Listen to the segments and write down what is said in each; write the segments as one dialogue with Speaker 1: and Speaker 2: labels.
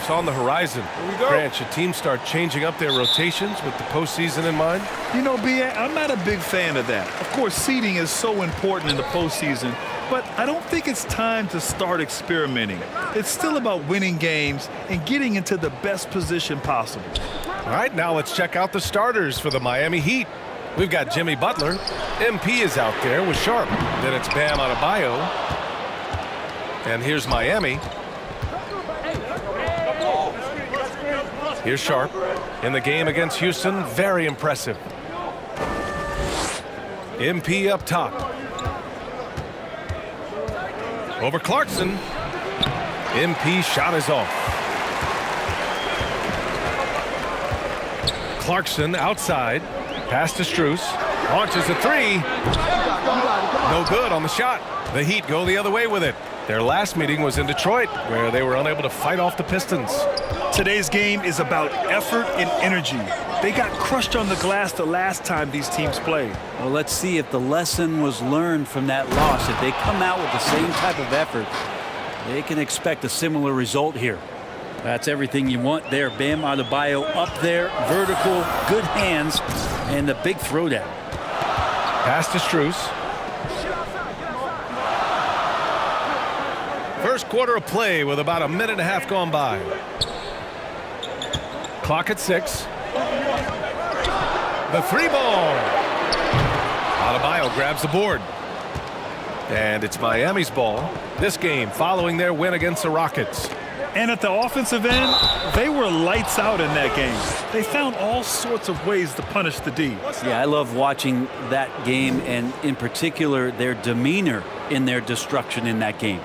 Speaker 1: on the horizon. Grant, should teams start changing up their rotations with the postseason in mind?
Speaker 2: You know, B.A., I'm not a big fan of that. Of course, seeding is so important in the postseason, but I don't think it's time to start experimenting. It's still about winning games and getting into the best position possible.
Speaker 1: All right, now let's check out the starters for the Miami Heat. We've got Jimmy Butler. MP is out there with Sharp. Then it's Bam Adebayo. And here's Miami. Here's Sharp. In the game against Houston, very impressive. MP up top. Over Clarkson. MP shot is off. Clarkson outside. Pass to Strus. Launches a three. No good on the shot. The Heat go the other way with it. Their last meeting was in Detroit, where they were unable to fight off the Pistons.
Speaker 2: Today's game is about effort and energy. They got crushed on the glass the last time these teams played.
Speaker 3: Well, let's see if the lesson was learned from that loss. If they come out with the same type of effort, they can expect a similar result here. That's everything you want there. Bam Adebayo up there, vertical, good hands, and the big throwdown.
Speaker 1: Pass to Strus. First quarter of play with about a minute and a half gone by. Clock at 6. The three ball. Adebayo grabs the board. And it's Miami's ball. This game following their win against the Rockets.
Speaker 2: And at the offensive end, they were lights out in that game. They found all sorts of ways to punish the D.
Speaker 3: Yeah, I love watching that game, and in particular, their demeanor in their destruction in that game.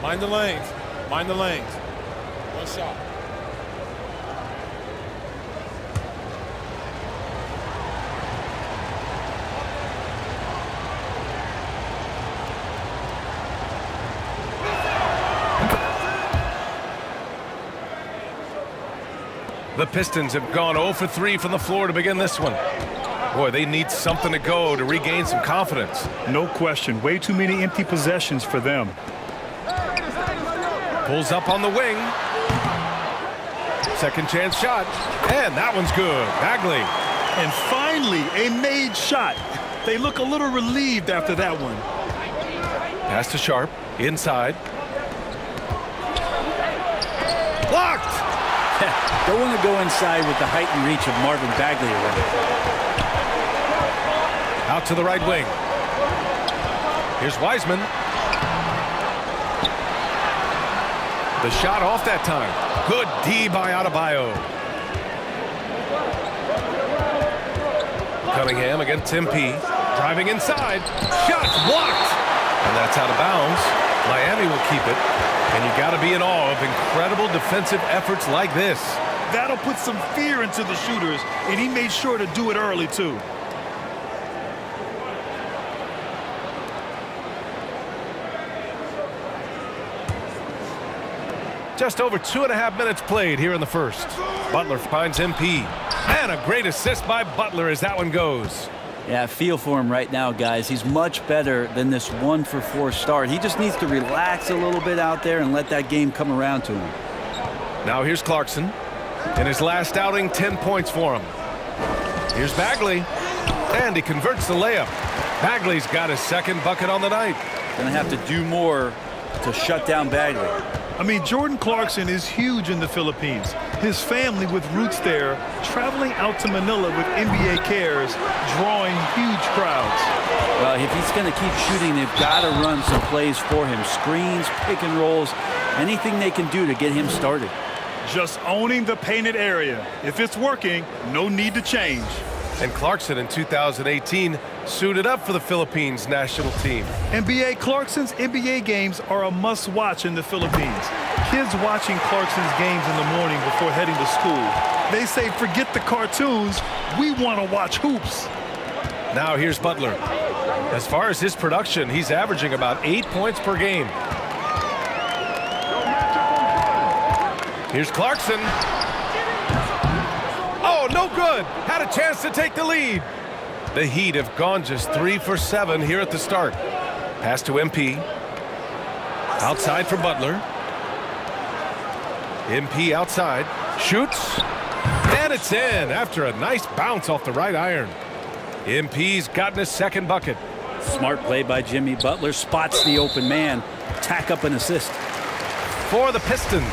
Speaker 4: Mind the lanes. Mind the lanes. One shot.
Speaker 1: The Pistons have gone 0 for 3 from the floor to begin this one. Boy, they need something to go to regain some confidence.
Speaker 2: No question. Way too many empty possessions for them.
Speaker 1: Pulls up on the wing. Second chance shot. And that one's good. Bagley.
Speaker 2: And finally, a made shot. They look a little relieved after that one.
Speaker 1: Pass to Sharp. Inside. Blocked!
Speaker 3: Don't want to go inside with the height and reach of Marvin Bagley around.
Speaker 1: Out to the right wing. Here's Wiseman. The shot off that time. Good D by Adebayo. Cunningham against MP. Driving inside. Shots blocked. And that's out of bounds. Miami will keep it. And you got to be in awe of incredible defensive efforts like this.
Speaker 2: That'll put some fear into the shooters, and he made sure to do it early, too.
Speaker 1: Just over 2.5 minutes played here in the first. Butler finds MP. And a great assist by Butler as that one goes.
Speaker 3: Yeah, I feel for him right now, guys. He's much better than this 1 for 4 start. He just needs to relax a little bit out there and let that game come around to him.
Speaker 1: Now here's Clarkson. In his last outing, 10 points for him. Here's Bagley. And he converts the layup. Bagley's got his second bucket on the night.
Speaker 3: Gonna have to do more to shut down Bagley.
Speaker 2: I mean, Jordan Clarkson is huge in the Philippines. His family with roots there, traveling out to Manila with NBA cares, drawing huge crowds.
Speaker 3: Well, if he's going to keep shooting, they've got to run some plays for him. Screens, pick and rolls, anything they can do to get him started.
Speaker 2: Just owning the painted area. If it's working, no need to change.
Speaker 1: And Clarkson in 2018 suited up for the Philippines national team.
Speaker 2: NBA Clarkson's NBA games are a must-watch in the Philippines. Kids watching Clarkson's games in the morning before heading to school. They say, forget the cartoons, we want to watch hoops.
Speaker 1: Now here's Butler. As far as his production, he's averaging about 8 points per game. Here's Clarkson. Oh, no good. Had a chance to take the lead. The Heat have gone just 3 for 7 here at the start. Pass to MP. Outside for Butler. MP outside. Shoots. And it's in after a nice bounce off the right iron. MP's gotten his second bucket.
Speaker 3: Smart play by Jimmy Butler. Spots the open man. Tack up an assist.
Speaker 1: For the Pistons.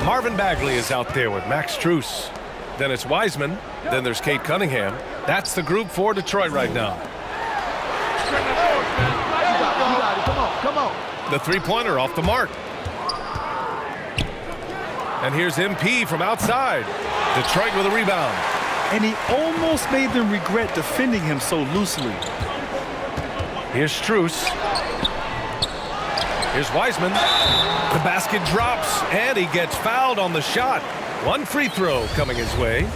Speaker 1: Marvin Bagley is out there with Max Strus. Then it's Wiseman. Then there's Cade Cunningham. That's the group for Detroit right now.
Speaker 5: Come on.
Speaker 1: The three-pointer off the mark. And here's MP from outside. Detroit with a rebound.
Speaker 2: And he almost made them regret defending him so loosely.
Speaker 1: Here's Strus. Here's Wiseman. The basket drops, and he gets fouled on the shot. One free throw coming his way.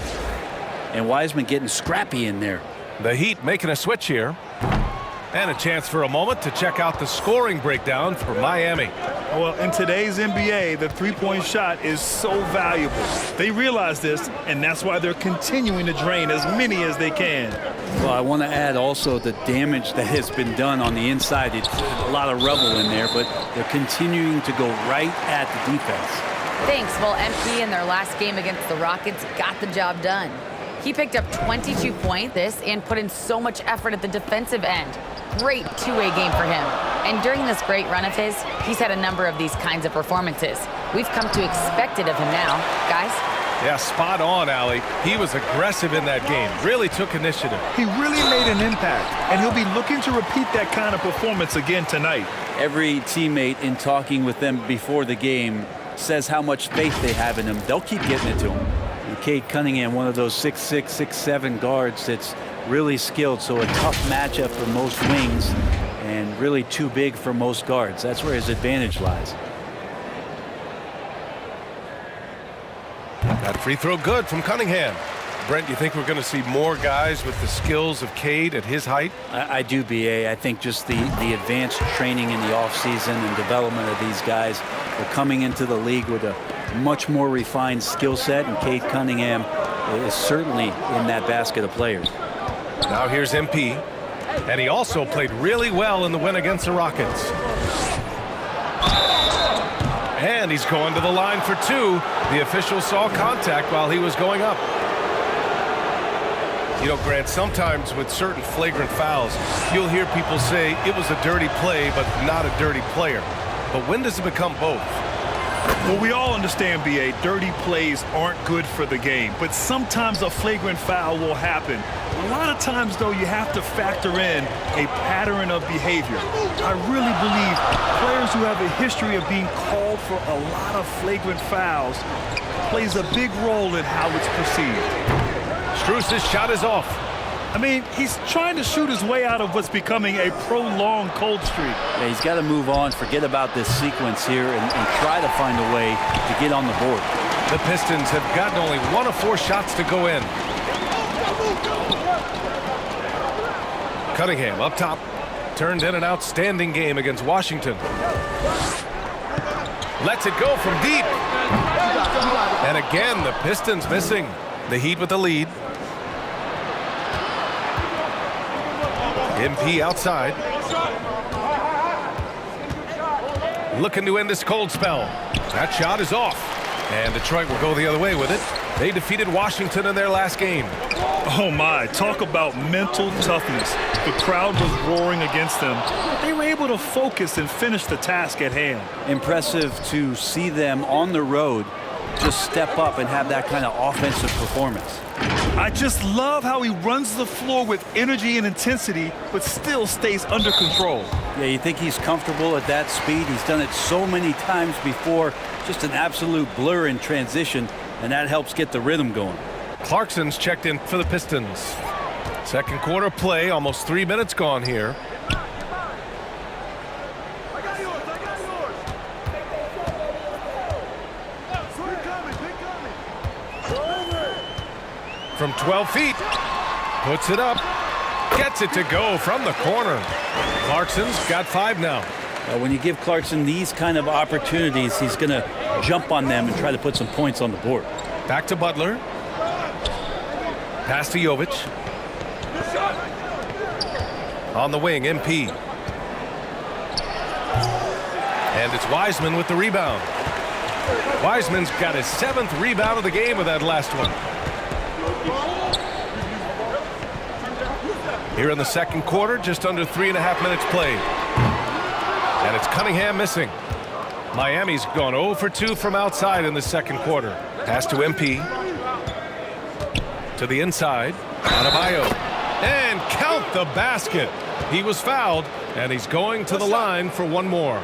Speaker 3: And Wiseman getting scrappy in there.
Speaker 1: The Heat making a switch here. And a chance for a moment to check out the scoring breakdown for Miami.
Speaker 2: Well, in today's NBA, the three-point shot is so valuable. They realize this, and that's why they're continuing to drain as many as they can.
Speaker 3: Well, I want to add also the damage that has been done on the inside. It's a lot of rubble in there, but they're continuing to go right at the defense.
Speaker 6: Thanks. Well, MP in their last game against the Rockets got the job done. He picked up 22 points and put in so much effort at the defensive end. Great two-way game for him. And during this great run of his, he's had a number of these kinds of performances. We've come to expect it of him now. Guys?
Speaker 1: Yeah, spot on, Allie. He was aggressive in that game. Really took initiative.
Speaker 2: He really made an impact, and he'll be looking to repeat that kind of performance again tonight.
Speaker 3: Every teammate in talking with them before the game says how much faith they have in him. They'll keep getting it to him. And Cade Cunningham, one of those 6'6", 6'7" guards that's really skilled, so a tough matchup for most wings and really too big for most guards. That's where his advantage lies.
Speaker 1: That free throw good from Cunningham. Brent, you think we're going to see more guys with the skills of Cade at his height?
Speaker 3: I do, B.A. I think just the advanced training in the offseason and development of these guys are coming into the league with a much more refined skill set, and Cade Cunningham is certainly in that basket of players.
Speaker 1: Now here's MP, and he also played really well in the win against the Rockets. And he's going to the line for two. The official saw contact while he was going up. You know, Grant, sometimes with certain flagrant fouls, you'll hear people say it was a dirty play, but not a dirty player. But when does it become both?
Speaker 2: Well, we all understand, B.A., dirty plays aren't good for the game, but sometimes a flagrant foul will happen. A lot of times, though, you have to factor in a pattern of behavior. I really believe players who have a history of being called for a lot of flagrant fouls plays a big role in how it's perceived.
Speaker 1: Strus' shot is off.
Speaker 2: I mean, he's trying to shoot his way out of what's becoming a prolonged cold streak.
Speaker 3: Yeah, he's got to move on, forget about this sequence here, and try to find a way to get on the board.
Speaker 1: The Pistons have gotten only 1 of 4 shots to go in. Cunningham up top. Turned in an outstanding game against Washington. Lets it go from deep. And again, the Pistons missing. The Heat with the lead. MP outside. Looking to end this cold spell. That shot is off. And Detroit will go the other way with it. They defeated Washington in their last game.
Speaker 2: Oh my, talk about mental toughness. The crowd was roaring against them. They were able to focus and finish the task at hand.
Speaker 3: Impressive to see them on the road just step up and have that kind of offensive performance.
Speaker 2: I just love how he runs the floor with energy and intensity, but still stays under control.
Speaker 3: Yeah, you think he's comfortable at that speed? He's done it so many times before. Just an absolute blur in transition, and that helps get the rhythm going.
Speaker 1: Clarkson's checked in for the Pistons. Second quarter play, almost 3 minutes gone here. from 12 feet. Puts it up. Gets it to go from the corner. Clarkson's got 5 now.
Speaker 3: When you give Clarkson these kind of opportunities, he's going to jump on them and try to put some points on the board.
Speaker 1: Back to Butler. Pass to Jovic. On the wing, MP. And it's Wiseman with the rebound. Wiseman's got his 7th rebound of the game with that last one. Here in the second quarter, just under 3.5 minutes played. And it's Cunningham missing. Miami's gone 0 for 2 from outside in the second quarter. Pass to MP. To the inside. Adebayo. And count the basket. He was fouled, and he's going to the line for one more.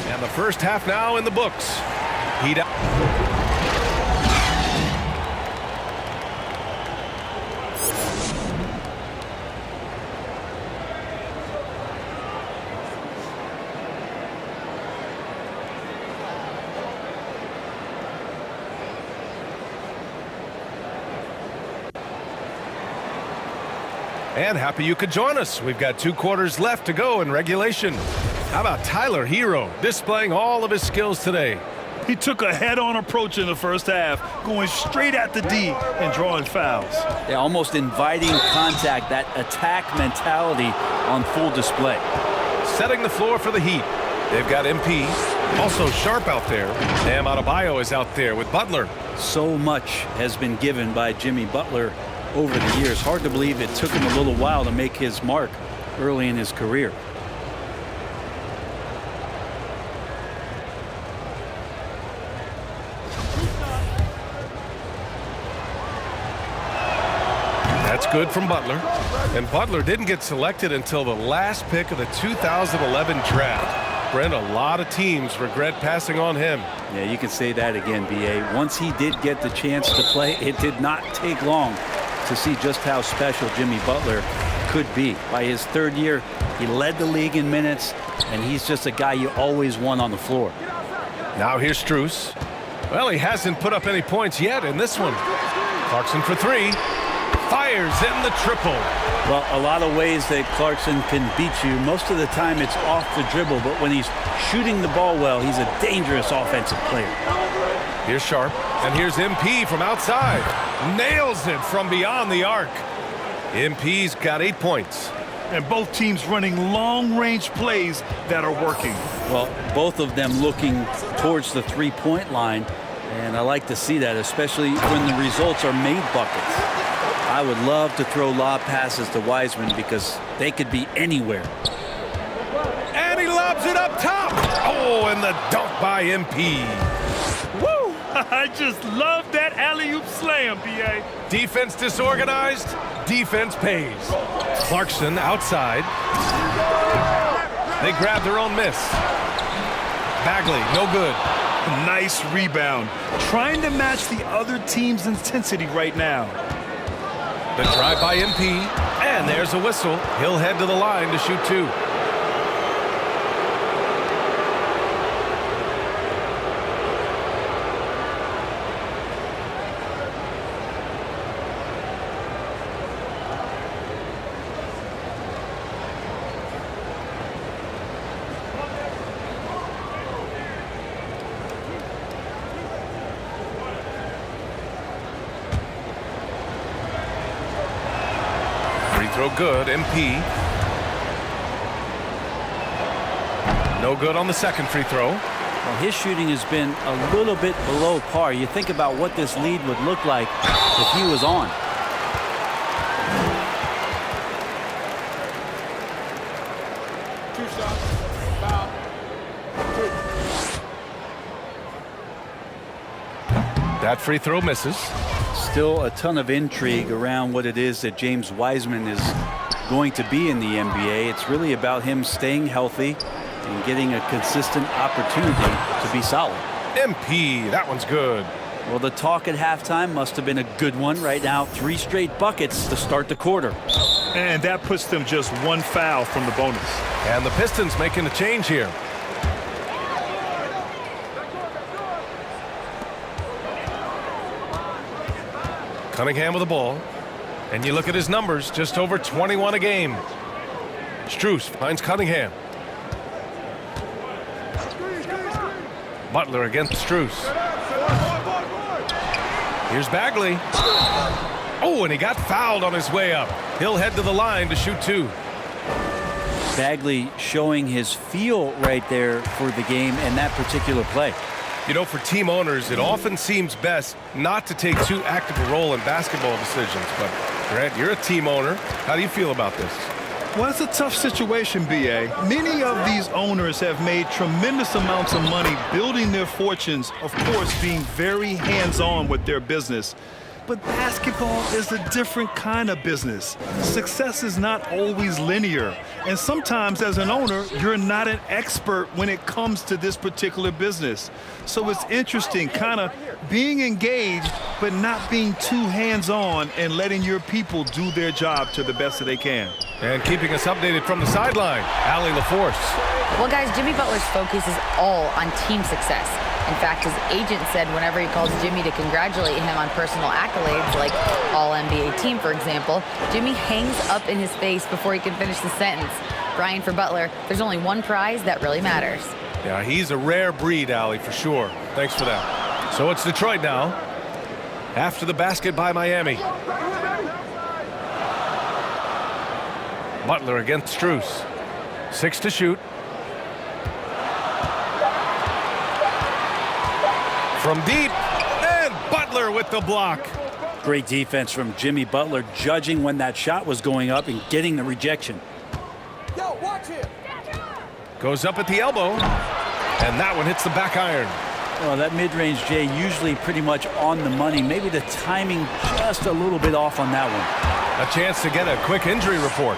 Speaker 1: And the first half now in the books. Heat out. And happy you could join us. We've got 2 quarters left to go in regulation. How about Tyler Hero displaying all of his skills today?
Speaker 2: He took a head-on approach in the first half, going straight at the D and drawing fouls.
Speaker 3: Yeah, almost inviting contact, that attack mentality on full display.
Speaker 1: Setting the floor for the Heat. They've got MP, also Sharp out there. Bam Adebayo is out there with Butler.
Speaker 3: So much has been given by Jimmy Butler over the years. Hard to believe it took him a little while to make his mark early in his career.
Speaker 1: That's good from Butler. And Butler didn't get selected until the last pick of the 2011 draft. Brent, a lot of teams regret passing on him.
Speaker 3: Yeah, you can say that again, B.A. Once he did get the chance to play, it did not take long to see just how special Jimmy Butler could be. By his 3rd year, he led the league in minutes, and he's just a guy you always want on the floor.
Speaker 1: Now here's Strus. Well, he hasn't put up any points yet in this one. Clarkson for 3. Fires in the triple.
Speaker 3: Well, a lot of ways that Clarkson can beat you. Most of the time it's off the dribble, but when he's shooting the ball well, he's a dangerous offensive player.
Speaker 1: Here's Sharp, and here's MP from outside. Nails it from beyond the arc. MP's got 8 points.
Speaker 2: And both teams running long-range plays that are working.
Speaker 3: Well, both of them looking towards the three-point line, and I like to see that, especially when the results are made buckets. I would love to throw lob passes to Wiseman because they could be anywhere.
Speaker 1: And he lobs it up top. Oh, and the dunk by MP.
Speaker 2: Woo! I just love that alley-oop slam, B.A.
Speaker 1: Defense disorganized. Defense pays. Clarkson outside. They grab their own miss. Bagley, no good.
Speaker 2: Nice rebound. Trying to match the other team's intensity right now.
Speaker 1: The drive by MP, and there's a whistle. He'll head to the line to shoot 2. Free throw good, MP. No good on the second free throw.
Speaker 3: Well, his shooting has been a little bit below par. You think about what this lead would look like if he was on.
Speaker 1: That free throw misses.
Speaker 3: Still a ton of intrigue around what it is that James Wiseman is going to be in the NBA. It's really about him staying healthy and getting a consistent opportunity to be solid.
Speaker 1: MP, that one's good.
Speaker 3: Well, the talk at halftime must have been a good one. Right now, 3 straight buckets to start the quarter.
Speaker 2: And that puts them just 1 foul from the bonus.
Speaker 1: And the Pistons making a change here. Cunningham with the ball. And you look at his numbers, just over 21 a game. Strus finds Cunningham. Butler against Strus. Here's Bagley. Oh, and he got fouled on his way up. He'll head to the line to shoot 2.
Speaker 3: Bagley showing his feel right there for the game and that particular play.
Speaker 1: You know, for team owners, it often seems best not to take too active a role in basketball decisions. But, Grant, you're a team owner. How do you feel about this?
Speaker 2: Well, it's a tough situation, B.A. Many of these owners have made tremendous amounts of money building their fortunes, of course, being very hands-on with their business. But basketball is a different kind of business. Success is not always linear. And sometimes as an owner, you're not an expert when it comes to this particular business. So it's interesting kind of being engaged, but not being too hands-on and letting your people do their job to the best that they can.
Speaker 1: And keeping us updated from the sideline, Allie LaForce.
Speaker 6: Well, guys, Jimmy Butler's focus is all on team success. In fact, his agent said whenever he calls Jimmy to congratulate him on personal accolades, like All-NBA team, for example, Jimmy hangs up in his face before he can finish the sentence. Brian, for Butler, there's only one prize that really matters.
Speaker 1: Yeah, he's a rare breed, Allie, for sure. Thanks for that. So it's Detroit now. After the basket by Miami. Butler against Strus. 6 to shoot. From deep, and Butler with the block.
Speaker 3: Great defense from Jimmy Butler, judging when that shot was going up and getting the rejection.
Speaker 5: Yo, watch it.
Speaker 1: Goes up at the elbow, and that one hits the back iron.
Speaker 3: Well, that mid-range, Jay, usually pretty much on the money. Maybe the timing just a little bit off on that one.
Speaker 1: A chance to get a quick injury report.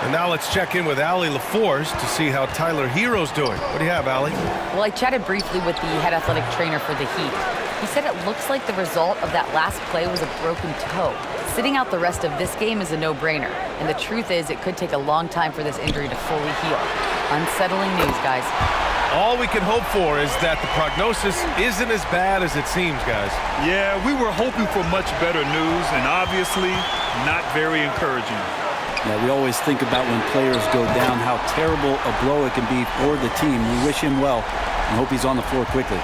Speaker 1: And now let's check in with Allie LaForce to see how Tyler Hero's doing. What do you have, Allie?
Speaker 6: Well, I chatted briefly with the head athletic trainer for the Heat. He said it looks like the result of that last play was a broken toe. Sitting out the rest of this game is a no-brainer. And the truth is, it could take a long time for this injury to fully heal. Unsettling news, guys.
Speaker 1: All we can hope for is that the prognosis isn't as bad as it seems, guys.
Speaker 2: Yeah, we were hoping for much better news, and obviously not very encouraging.
Speaker 3: Yeah, we always think about when players go down, how terrible a blow it can be for the team. We wish him well and hope he's on the floor quickly.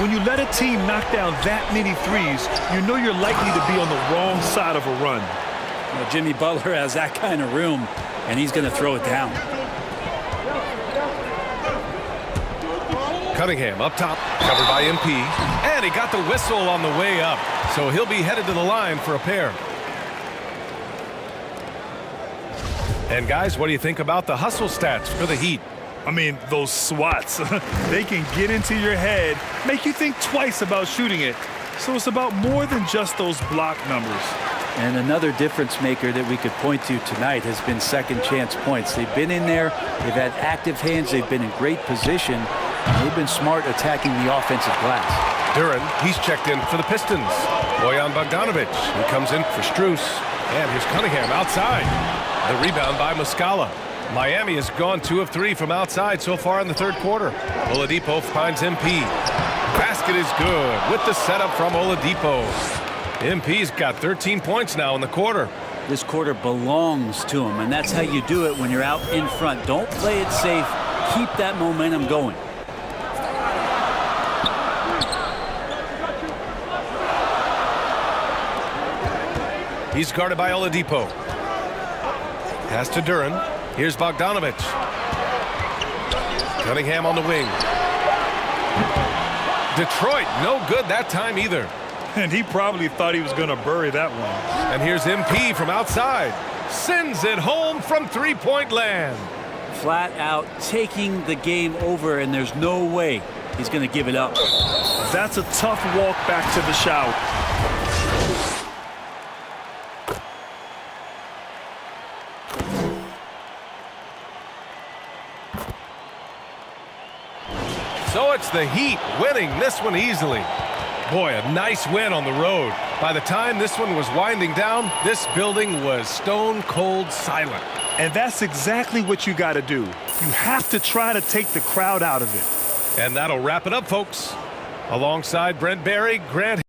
Speaker 2: When you let a team knock down that many threes, you know you're likely to be on the wrong side of a run.
Speaker 3: Well, Jimmy Butler has that kind of room, and he's going to throw it down.
Speaker 1: Cunningham up top, covered by MP. And he got the whistle on the way up. So he'll be headed to the line for a pair. And guys, what do you think about the hustle stats for the Heat?
Speaker 2: I mean, those swats, they can get into your head, make you think twice about shooting it. So it's about more than just those block numbers.
Speaker 3: And another difference maker that we could point to tonight has been second chance points. They've been in there, they've had active hands, they've been in great position, and they've been smart attacking the offensive glass.
Speaker 1: Duran, he's checked in for the Pistons. Bojan Bogdanovic, he comes in for Strus. And here's Cunningham outside. The rebound by Muscala. Miami has gone 2 of 3 from outside so far in the third quarter. Oladipo finds MP. Basket is good with the setup from Oladipo. MP's got 13 points now in the quarter.
Speaker 3: This quarter belongs to him, and that's how you do it when you're out in front. Don't play it safe. Keep that momentum going.
Speaker 1: He's guarded by Oladipo. Pass to Duran. Here's Bogdanovic. Cunningham on the wing. Detroit, no good that time either.
Speaker 2: And he probably thought he was going to bury that one.
Speaker 1: And here's MP from outside. Sends it home from three-point land.
Speaker 3: Flat out taking the game over, and there's no way he's going to give it up.
Speaker 2: That's a tough walk back to the shower.
Speaker 1: So it's the Heat winning this one easily. Boy, a nice win on the road. By the time this one was winding down, this building was stone cold silent.
Speaker 2: And that's exactly what you got to do. You have to try to take the crowd out of it.
Speaker 1: And that'll wrap it up, folks. Alongside Brent Barry, Grant.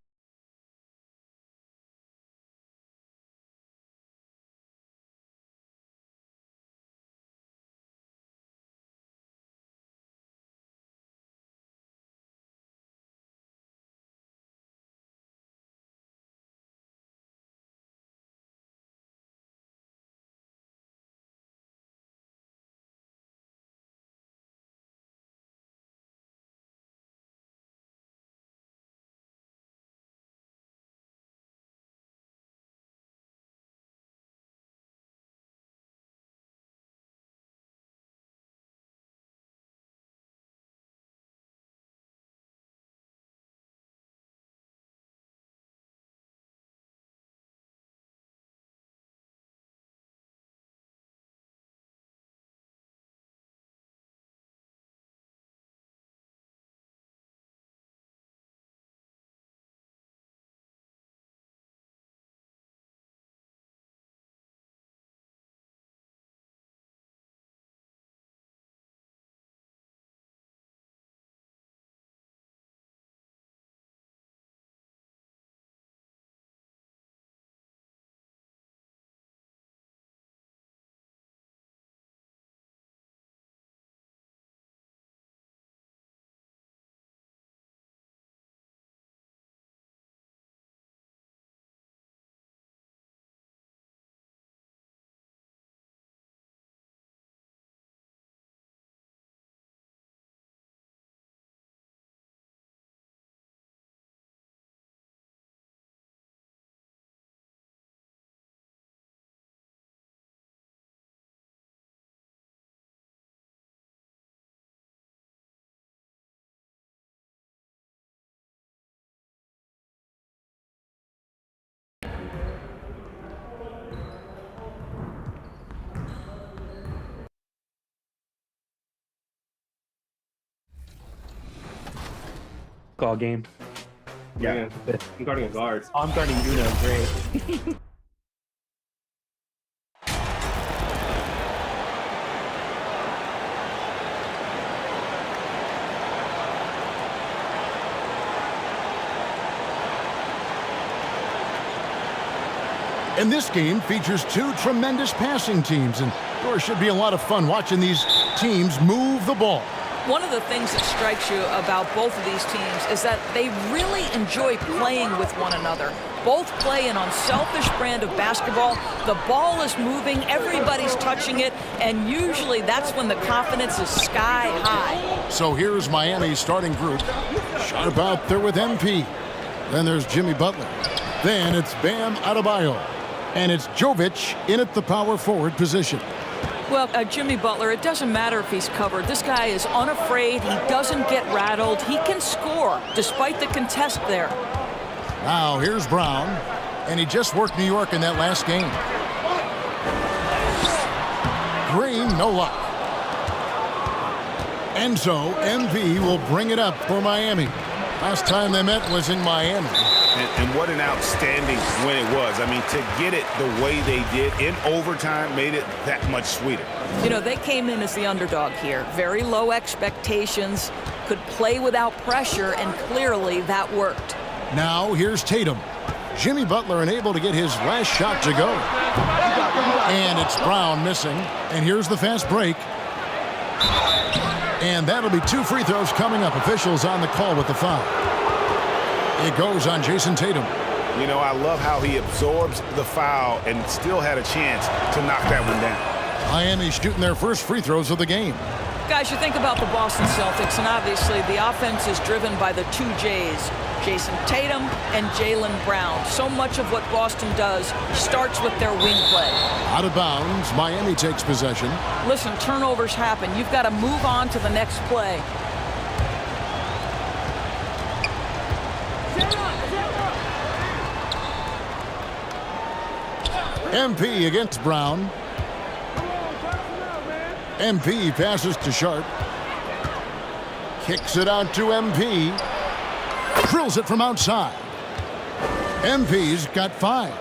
Speaker 7: Call game.
Speaker 8: Yeah, I'm guarding a guard.
Speaker 7: Oh, I'm guarding Uno. Great.
Speaker 9: And this game features two tremendous passing teams, and there should be a lot of fun watching these teams move the ball.
Speaker 10: One of the things that strikes you about both of these teams is that they really enjoy playing with one another. Both play an unselfish brand of basketball. The ball is moving, everybody's touching it, and usually that's when the confidence is sky high.
Speaker 9: So here's Miami's starting group. Sharp out there with MP. Then there's Jimmy Butler. Then it's Bam Adebayo. And it's Jovic in at the power forward position.
Speaker 10: Well, Jimmy Butler, it doesn't matter if he's covered. This guy is unafraid. He doesn't get rattled. He can score despite the contest there.
Speaker 9: Now here's Brown, and he just worked New York in that last game. Green, no luck. And so MV will bring it up for Miami. Last time they met was in Miami.
Speaker 11: And what an outstanding win it was. I mean, to get it the way they did in overtime made it that much sweeter.
Speaker 10: You know, they came in as the underdog here. Very low expectations, could play without pressure, and clearly that worked.
Speaker 9: Now here's Tatum. Jimmy Butler unable to get his last shot to go. And it's Brown missing. And here's the fast break. And that'll be 2 free throws coming up. Officials on the call with the foul. It goes on Jason Tatum.
Speaker 11: You know, I love how he absorbs the foul and still had a chance to knock that one down.
Speaker 9: Miami shooting their first free throws of the game.
Speaker 10: Guys, you think about the Boston Celtics, and obviously the offense is driven by the two J's, Jason Tatum and Jaylen Brown. So much of what Boston does starts with their wing play.
Speaker 9: Out of bounds, Miami takes possession.
Speaker 10: Listen, turnovers happen. You've got to move on to the next play.
Speaker 9: MP against Brown. MP passes to Sharp. Kicks it out to MP. drills it from outside. MP's got 5.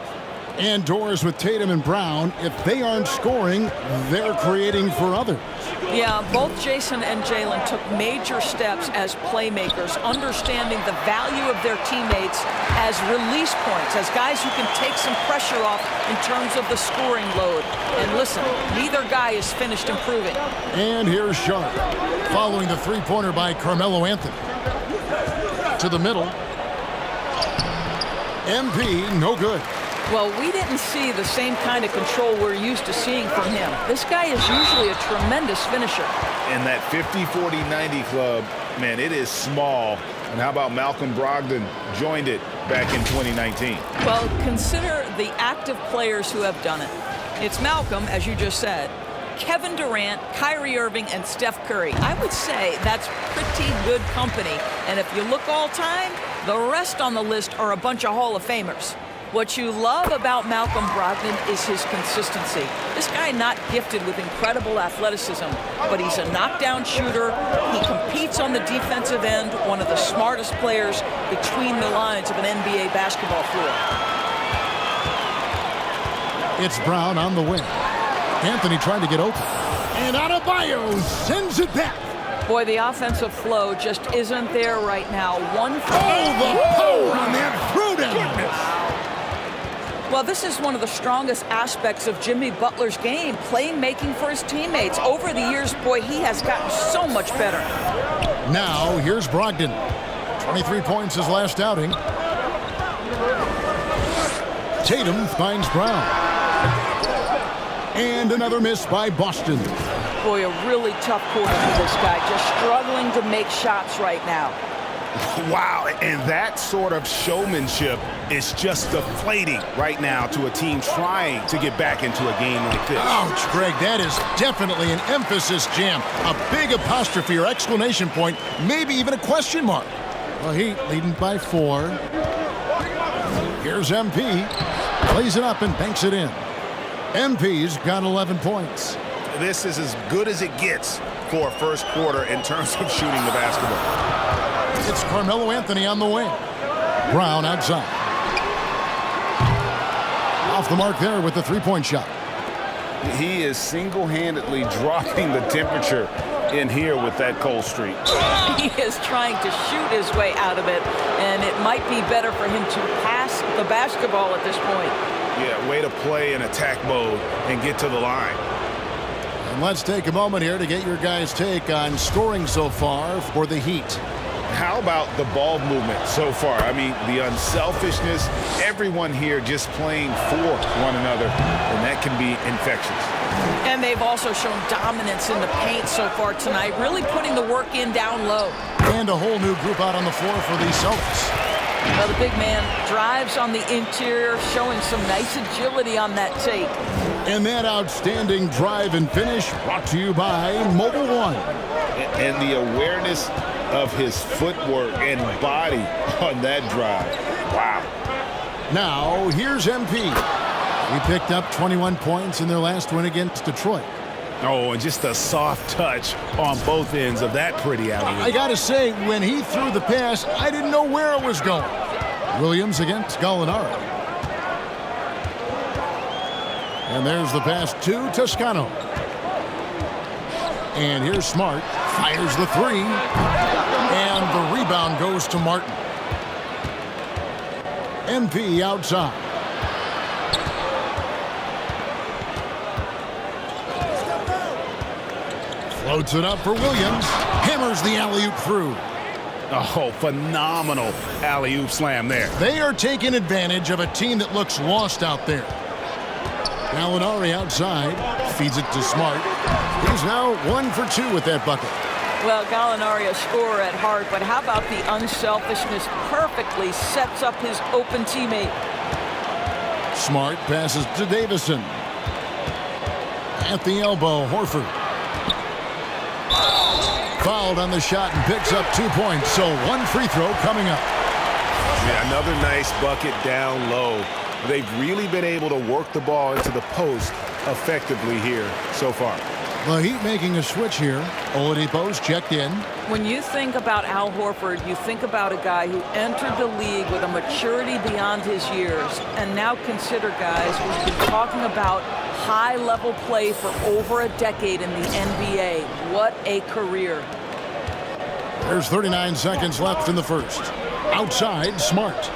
Speaker 9: And doors with Tatum and Brown, if they aren't scoring, they're creating for others.
Speaker 10: Yeah, both Jason and Jalen took major steps as playmakers, understanding the value of their teammates as release points, as guys who can take some pressure off in terms of the scoring load. And listen, neither guy is finished improving.
Speaker 9: And here's Sharp, following the three-pointer by Carmelo Anthony. To the middle. MP, no good.
Speaker 10: Well, we didn't see the same kind of control we're used to seeing from him. This guy is usually a tremendous finisher.
Speaker 11: And that 50-40-90 club, man, it is small. And how about Malcolm Brogdon joined it back in 2019?
Speaker 10: Well, consider the active players who have done it. It's Malcolm, as you just said, Kevin Durant, Kyrie Irving, and Steph Curry. I would say that's pretty good company. And if you look all time, the rest on the list are a bunch of Hall of Famers. What you love about Malcolm Brogdon is his consistency. This guy not gifted with incredible athleticism, but he's a knockdown shooter. He competes on the defensive end, one of the smartest players between the lines of an NBA basketball floor.
Speaker 9: It's Brown on the wing. Anthony trying to get open. And Adebayo sends it back.
Speaker 10: Boy, the offensive flow just isn't there right now. One for
Speaker 9: the power on that throwdown.
Speaker 10: Well, this is one of the strongest aspects of Jimmy Butler's game, playmaking for his teammates. Over the years, boy, he has gotten so much better.
Speaker 9: Now, here's Brogdon. 23 points his last outing. Tatum finds Brown. And another miss by Boston.
Speaker 10: Boy, a really tough quarter for this guy, just struggling to make shots right now.
Speaker 11: Wow, and that sort of showmanship is just deflating right now to a team trying to get back into a game like this.
Speaker 9: Ouch, Greg, that is definitely an emphasis jam. A big apostrophe or exclamation point, maybe even a question mark. Well, Heat leading by 4. Here's MP. Plays it up and banks it in. MP's got 11 points.
Speaker 11: This is as good as it gets for a first quarter in terms of shooting the basketball.
Speaker 9: It's Carmelo Anthony on the wing. Brown outside. Off the mark there with the three-point shot.
Speaker 11: He is single-handedly dropping the temperature in here with that cold streak.
Speaker 10: He is trying to shoot his way out of it, and it might be better for him to pass the basketball at this point.
Speaker 11: Yeah, way to play in attack mode and get to the line.
Speaker 9: And let's take a moment here to get your guys' take on scoring so far for the Heat.
Speaker 11: How about the ball movement so far? I mean, the unselfishness, everyone here just playing for one another, and that can be infectious.
Speaker 10: And they've also shown dominance in the paint so far tonight, really putting the work in down low.
Speaker 9: And a whole new group out on the floor for the Celtics.
Speaker 10: Well, the big man drives on the interior, showing some nice agility on that tape.
Speaker 9: And that outstanding drive and finish brought to you by Mobile One.
Speaker 11: And the awareness of his footwork and body on that drive. Wow.
Speaker 9: Now, here's MP. He picked up 21 points in their last win against Detroit.
Speaker 11: Oh, and just a soft touch on both ends of that pretty alley-oop.
Speaker 9: I got to say, when he threw the pass, I didn't know where it was going. Williams against Gallinari. And there's the pass to Toscano. And here's Smart. Fires the three. And the rebound goes to Martin. MP outside. Floats it up for Williams. Hammers the alley-oop through.
Speaker 11: Oh, phenomenal alley-oop slam there.
Speaker 9: They are taking advantage of a team that looks lost out there. Gallinari outside. Feeds it to Smart. He's now 1 for 2 with that bucket.
Speaker 10: Well, Gallinari a scorer at heart, but how about the unselfishness? Perfectly sets up his open teammate.
Speaker 9: Smart passes to Davison. At the elbow, Horford. Fouled on the shot and picks up 2 points, so 1 free throw coming up.
Speaker 11: Yeah, another nice bucket down low. They've really been able to work the ball into the post effectively here so far.
Speaker 9: The Heat making a switch here. Oladipo's checked in.
Speaker 10: When you think about Al Horford, you think about a guy who entered the league with a maturity beyond his years. And now consider guys who've been talking about high-level play for over a decade in the NBA. What a career.
Speaker 9: There's 39 seconds left in the first. Outside, Smart.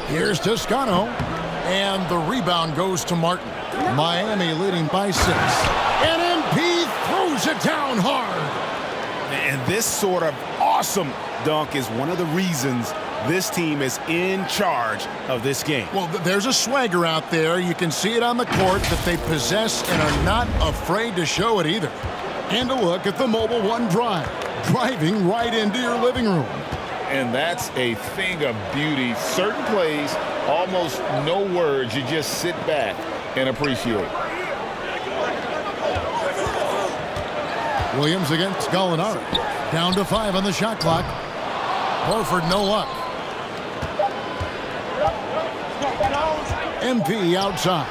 Speaker 9: Here's Toscano. And the rebound goes to Martin. Miami leading by 6. And MP throws it down hard.
Speaker 11: And this sort of awesome dunk is one of the reasons this team is in charge of this game.
Speaker 9: Well, there's a swagger out there. You can see it on the court that they possess and are not afraid to show it either. And a look at the Mobile One drive, driving right into your living room.
Speaker 11: And that's a thing of beauty. Certain plays, almost no words. You just sit back and appreciate.
Speaker 9: Williams against Gallinari. Down to 5 on the shot clock. Horford no luck. MP outside.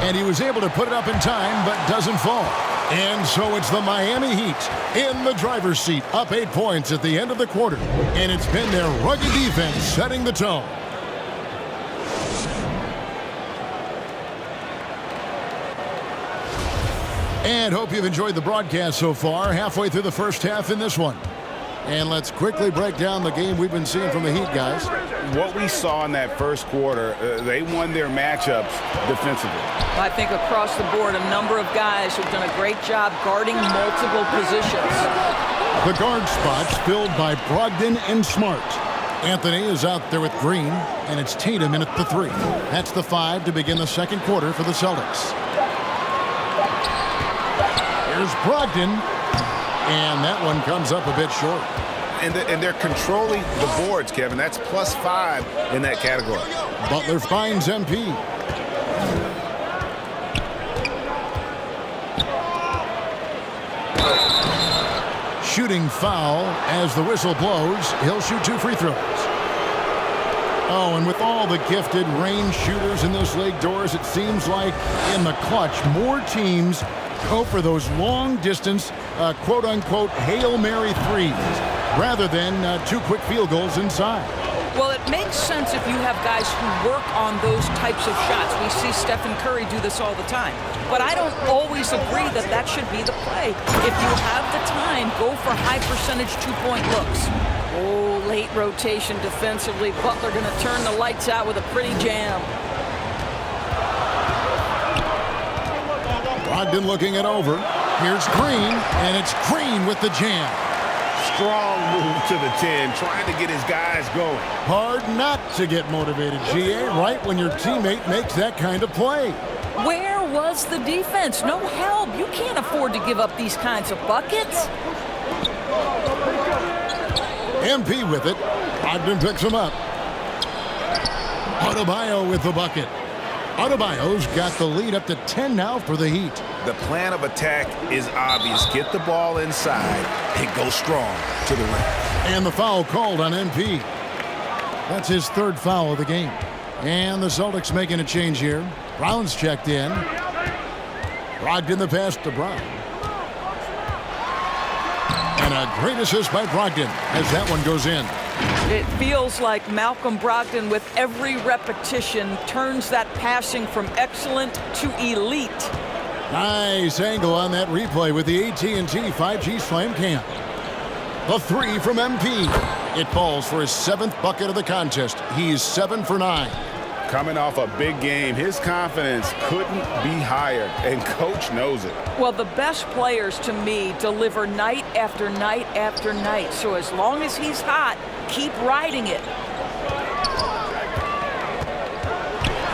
Speaker 9: And he was able to put it up in time, but doesn't fall. And so it's the Miami Heat in the driver's seat, up 8 points at the end of the quarter. And it's been their rugged defense setting the tone. And hope you've enjoyed the broadcast so far. Halfway through the first half in this one. And let's quickly break down the game we've been seeing from the Heat, guys.
Speaker 11: What we saw in that first quarter, they won their matchups defensively.
Speaker 10: I think across the board, a number of guys who've done a great job guarding multiple positions.
Speaker 9: The guard spots filled by Brogdon and Smart. Anthony is out there with Green, and it's Tatum in at the 3. That's the 5 to begin the second quarter for the Celtics. Here's Brogdon, and that one comes up a bit short.
Speaker 11: And they're controlling the boards, Kevin. That's +5 in that category.
Speaker 9: Butler finds MP. Shooting foul as the whistle blows. He'll shoot 2 free throws. Oh, and with all the gifted range shooters in this league, Doors, it seems like in the clutch, more teams go for those long-distance, quote-unquote, Hail Mary threes rather than 2 quick field goals inside.
Speaker 10: Well, it makes sense if you have guys who work on those types of shots. We see Stephen Curry do this all the time. But I don't always agree that that should be the play. If you have the time, go for high-percentage 2-point looks. Oh, late rotation defensively. Butler going to turn the lights out with a pretty jam.
Speaker 9: Brogdon looking it over. Here's Green, and it's Green with the jam.
Speaker 11: Strong move to the 10, trying to get his guys going.
Speaker 9: Hard not to get motivated, GA, right when your teammate makes that kind of play.
Speaker 10: Where was the defense? No help. You can't afford to give up these kinds of buckets.
Speaker 9: MP with it. Brogdon picks him up. Adebayo with the bucket. Adebayo's got the lead up to 10 now for the Heat.
Speaker 11: The plan of attack is obvious. Get the ball inside and go strong to the rim.
Speaker 9: And the foul called on MP. That's his 3rd foul of the game. And the Celtics making a change here. Brown's checked in. Brogdon the pass to Brown. And a great assist by Brogdon as that one goes in.
Speaker 10: It feels like Malcolm Brogdon, with every repetition, turns that passing from excellent to elite.
Speaker 9: Nice angle on that replay with the AT&T 5G Slam Cam. The 3 from MP. It falls for his 7th bucket of the contest. He's 7 for 9.
Speaker 11: Coming off a big game, his confidence couldn't be higher, and coach knows it.
Speaker 10: Well, the best players, to me, deliver night after night after night. So as long as he's hot, keep riding it.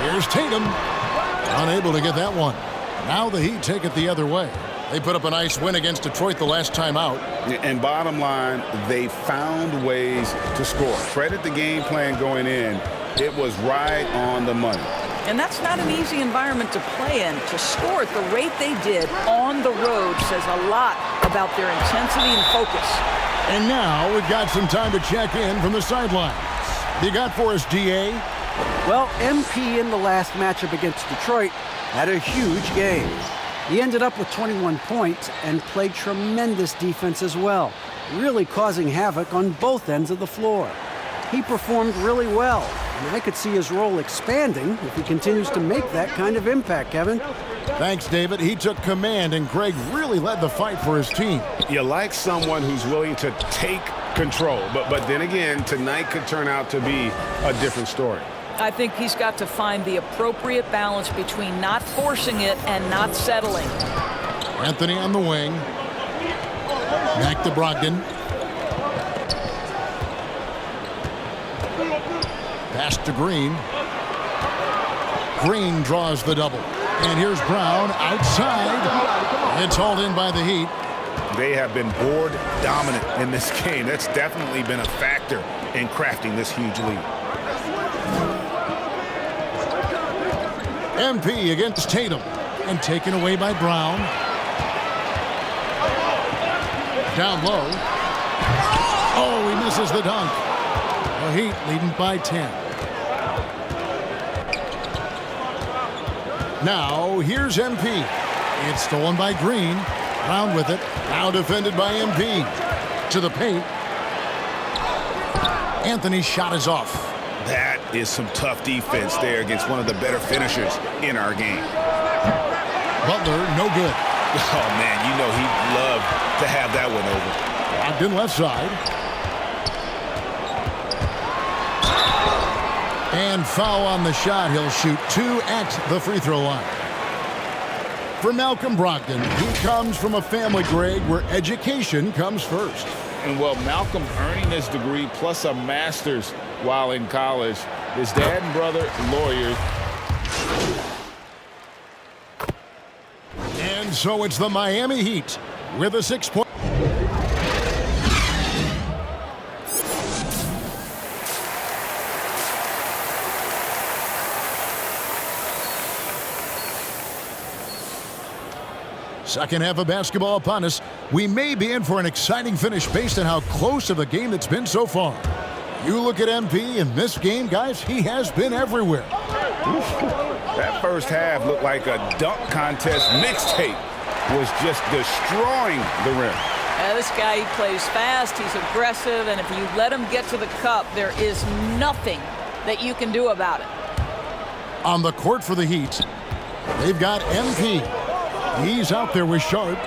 Speaker 9: Here's Tatum. Unable to get that one. Now the Heat take it the other way. They put up a nice win against Detroit the last time out.
Speaker 11: And bottom line, they found ways to score. Credit the game plan going in. It was right on the money.
Speaker 10: And that's not an easy environment to play in. To score at the rate they did on the road says a lot about their intensity and focus.
Speaker 9: And now we've got some time to check in from the sidelines. You got for us, DA?
Speaker 12: Well, MP in the last matchup against Detroit had a huge game. He ended up with 21 points and played tremendous defense as well, really causing havoc on both ends of the floor. He performed really well, and I could see his role expanding if he continues to make that kind of impact, Kevin.
Speaker 9: Thanks, David. He took command, and Greg really led the fight for his team.
Speaker 11: You like someone who's willing to take control, but then again, tonight could turn out to be a different story.
Speaker 10: I think he's got to find the appropriate balance between not forcing it and not settling.
Speaker 9: Anthony on the wing. Back to Brogdon. Pass to Green. Green draws the double. And here's Brown outside. It's hauled in by the Heat.
Speaker 11: They have been board dominant in this game. That's definitely been a factor in crafting this huge lead.
Speaker 9: MP against Tatum. And taken away by Brown. Down low. Oh, he misses the dunk. The Heat leading by 10. Now, here's MP. It's stolen by Green. Brown with it. Now defended by MP. To the paint. Anthony's shot is off.
Speaker 11: That is some tough defense there against one of the better finishers in our game.
Speaker 9: Butler, no good.
Speaker 11: Oh, man, you know he'd love to have that one over.
Speaker 9: Brogdon left side. And foul on the shot. He'll shoot 2 at the free throw line. For Malcolm Brogdon, he comes from a family, Greg, where education comes first.
Speaker 11: And, well, Malcolm earning his degree plus a master's while in college. His dad and brother, lawyers.
Speaker 9: And so it's the Miami Heat with a 6-point. Second half of basketball upon us. We may be in for an exciting finish based on how close of a game it's been so far. You look at MP in this game, guys, he has been everywhere.
Speaker 11: That first half looked like a dunk contest mixtape. Was just destroying the rim.
Speaker 10: This guy, he plays fast, he's aggressive, and if you let him get to the cup, there is nothing that you can do about it.
Speaker 9: On the court for the Heat, they've got MP. He's out there with Sharp.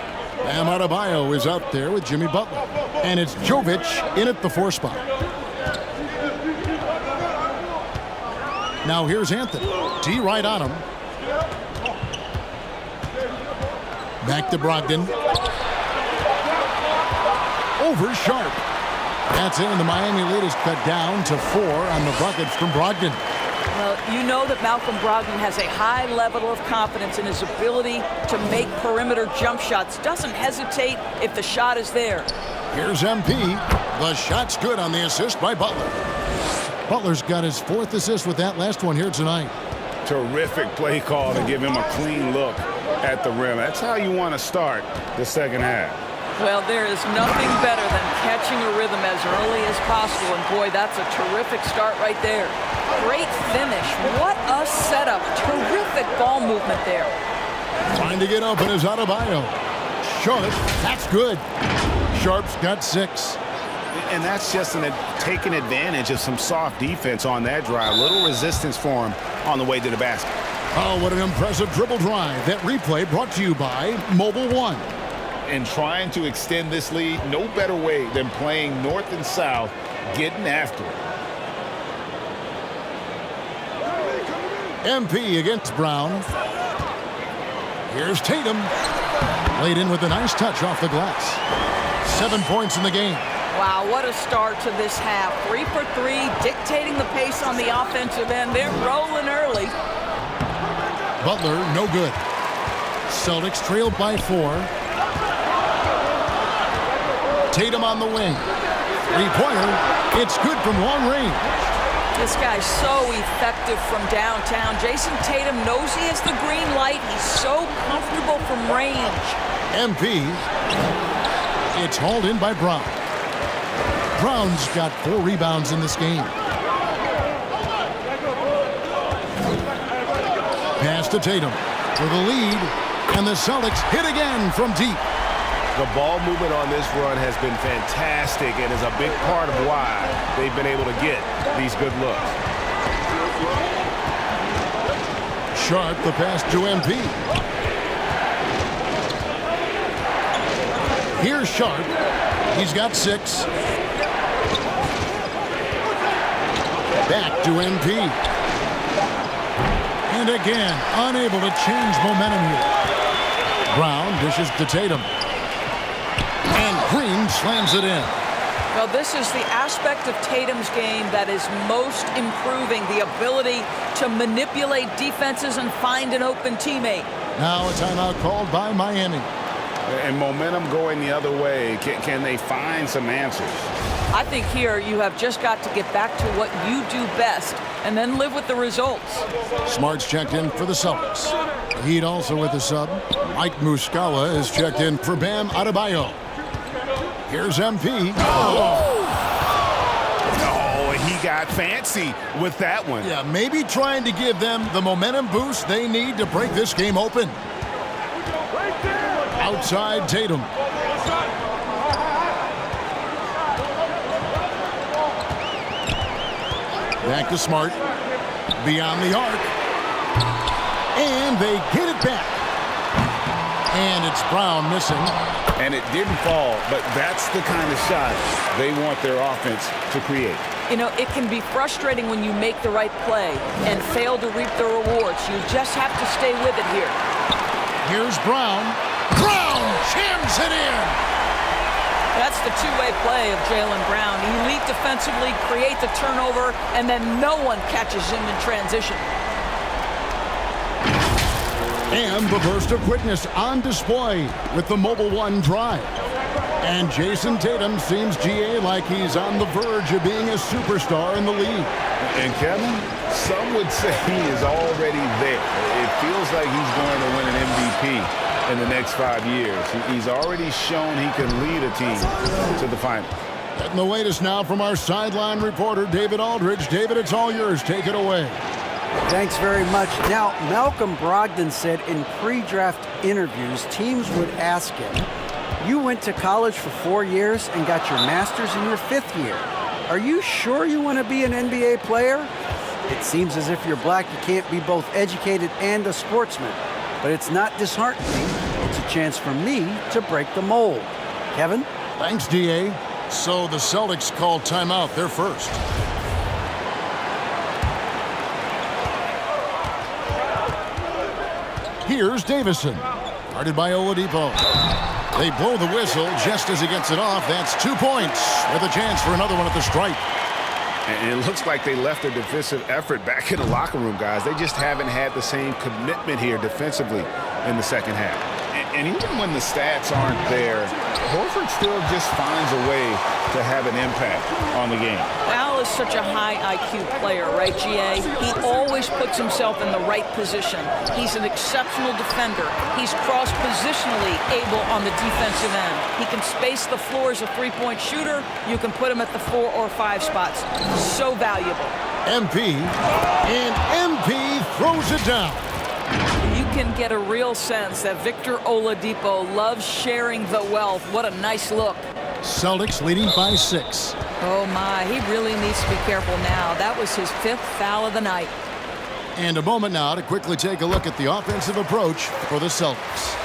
Speaker 9: Bam Adebayo is out there with Jimmy Butler. And it's Jovic in at the 4 spot. Now here's Anthony. D right on him. Back to Brogdon. Over Sharp. That's it, and the Miami lead is cut down to 4 on the buckets from Brogdon.
Speaker 10: Well, you know that Malcolm Brogdon has a high level of confidence in his ability to make perimeter jump shots. Doesn't hesitate if the shot is there.
Speaker 9: Here's MP. The shot's good on the assist by Butler. Butler's got his 4th assist with that last one here tonight.
Speaker 11: Terrific play call to give him a clean look at the rim. That's how you want to start the second half.
Speaker 10: Well, there is nothing better than catching a rhythm as early as possible. And, boy, that's a terrific start right there. Great finish. What a setup. Terrific ball movement there.
Speaker 9: Trying to get open is Adebayo. Sharp, that's good. Sharp's got 6.
Speaker 11: And that's just taking advantage of some soft defense on that drive. Little resistance for him on the way to the basket.
Speaker 9: Oh, what an impressive dribble drive. That replay brought to you by Mobile One.
Speaker 11: And trying to extend this lead, no better way than playing north and south, getting after it.
Speaker 9: MP against Brown. Here's Tatum. Laid in with a nice touch off the glass. 7 points in the game.
Speaker 10: Wow, what a start to this half. 3 for 3, dictating the pace on the offensive end. They're rolling early.
Speaker 9: Butler, no good. Celtics trailed by 4. Tatum on the wing. 3-pointer. It's good from long range.
Speaker 10: This guy's so effective from downtown. Jason Tatum knows he has the green light. He's so comfortable from range.
Speaker 9: MP. It's hauled in by Brown. Brown's got 4 rebounds in this game. Pass to Tatum for the lead. And the Celtics hit again from deep.
Speaker 11: The ball movement on this run has been fantastic and is a big part of why they've been able to get these good looks.
Speaker 9: Sharp the pass to MP. Here's Sharp. He's got 6. Back to MP. And again, unable to change momentum here. Brown dishes to Tatum. And Green slams it in.
Speaker 10: Well, this is the aspect of Tatum's game that is most improving, the ability to manipulate defenses and find an open teammate.
Speaker 9: Now a timeout called by Miami.
Speaker 11: And momentum going the other way. Can they find some answers?
Speaker 10: I think here you have just got to get back to what you do best and then live with the results.
Speaker 9: Smart's checked in for the Celtics. Heat also with the sub. Mike Muscala is checked in for Bam Adebayo. Here's MP.
Speaker 11: Oh, he got fancy with that one.
Speaker 9: Yeah, maybe trying to give them the momentum boost they need to break this game open. Outside Tatum. Back to Smart. Beyond the arc. And they get it back. And it's Brown missing.
Speaker 11: And it didn't fall, but that's the kind of shot they want their offense to create.
Speaker 10: You know, it can be frustrating when you make the right play and fail to reap the rewards. You just have to stay with it here.
Speaker 9: Here's Brown. Brown jams it in.
Speaker 10: That's the two-way play of Jaylen Brown. Elite defensively, create the turnover, and then no one catches him in transition.
Speaker 9: And the burst of quickness on display with the Mobile One drive. And Jason Tatum seems, GA, like he's on the verge of being a superstar in the league.
Speaker 11: And Kevin, some would say he is already there. It feels like he's going to win an MVP in the next 5 years. He's already shown he can lead a team to the final.
Speaker 9: Getting the latest now from our sideline reporter, David Aldridge. David, it's all yours. Take it away.
Speaker 12: Thanks very much. Now, Malcolm Brogdon said in pre-draft interviews, teams would ask him, you went to college for 4 years and got your master's in your 5th year. Are you sure you want to be an NBA player? It seems as if you're black, you can't be both educated and a sportsman. But it's not disheartening. It's a chance for me to break the mold. Kevin?
Speaker 9: Thanks, DA. So the Celtics called timeout. They're first. Here's Davison, guarded by Oladipo. They blow the whistle just as he gets it off. That's 2 points with a chance for another one at the stripe.
Speaker 11: And it looks like they left their defensive effort back in the locker room, guys. They just haven't had the same commitment here defensively in the second half. And even when the stats aren't there, Horford still just finds a way to have an impact on the game.
Speaker 10: Al is such a high IQ player, right, GA? He always puts himself in the right position. He's an exceptional defender. He's cross-positionally able on the defensive end. He can space the floor as a three-point shooter. You can put him at the 4 or 5 spots. So valuable.
Speaker 9: MP, and MP throws it down.
Speaker 10: You can get a real sense that Victor Oladipo loves sharing the wealth. What a nice look.
Speaker 9: Celtics leading by 6.
Speaker 10: Oh, my. He really needs to be careful now. That was his 5th foul of the night.
Speaker 9: And a moment now to quickly take a look at the offensive approach for the Celtics.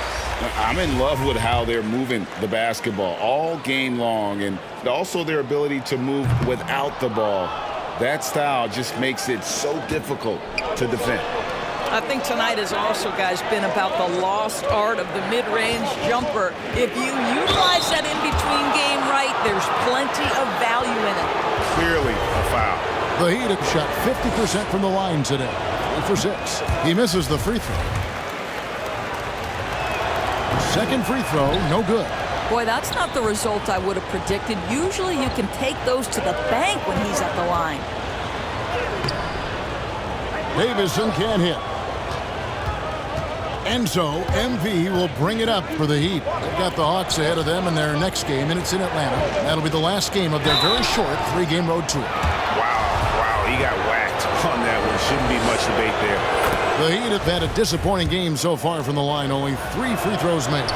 Speaker 11: I'm in love with how they're moving the basketball all game long, and also their ability to move without the ball. That style just makes it so difficult to defend.
Speaker 10: I think tonight has also, guys, been about the lost art of the mid-range jumper. If you utilize that in-between game right, there's plenty of value in it.
Speaker 11: Clearly a foul.
Speaker 9: The Heat have shot 50% from the line today. 3 for 6. He misses the free throw. Second free throw, no good.
Speaker 10: Boy, that's not the result I would have predicted. Usually you can take those to the bank when he's at the line.
Speaker 9: Davison can't hit. And so, MV will bring it up for the Heat. They've got the Hawks ahead of them in their next game, and it's in Atlanta. That'll be the last game of their very short 3-game road tour.
Speaker 11: Wow, he got whacked on that one. Shouldn't be much debate there.
Speaker 9: The Heat have had a disappointing game so far from the line. Only 3 free throws made.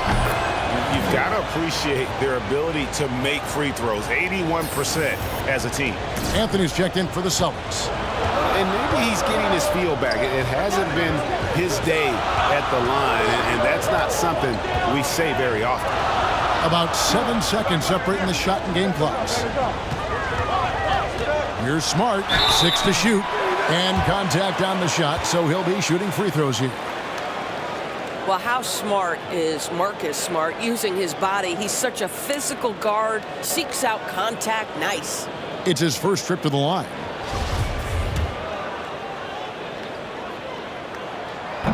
Speaker 11: You've got to appreciate their ability to make free throws. 81% as a team.
Speaker 9: Anthony's checked in for the Celtics.
Speaker 11: And maybe he's getting his feel back. It hasn't been his day at the line, and that's not something we say very often.
Speaker 9: About 7 seconds separating the shot and game clocks. Here's Smart, 6 to shoot, and contact on the shot, so he'll be shooting free throws here.
Speaker 13: Well, how smart is Marcus Smart using his body? He's such a physical guard, seeks out contact. Nice.
Speaker 9: It's his first trip to the line.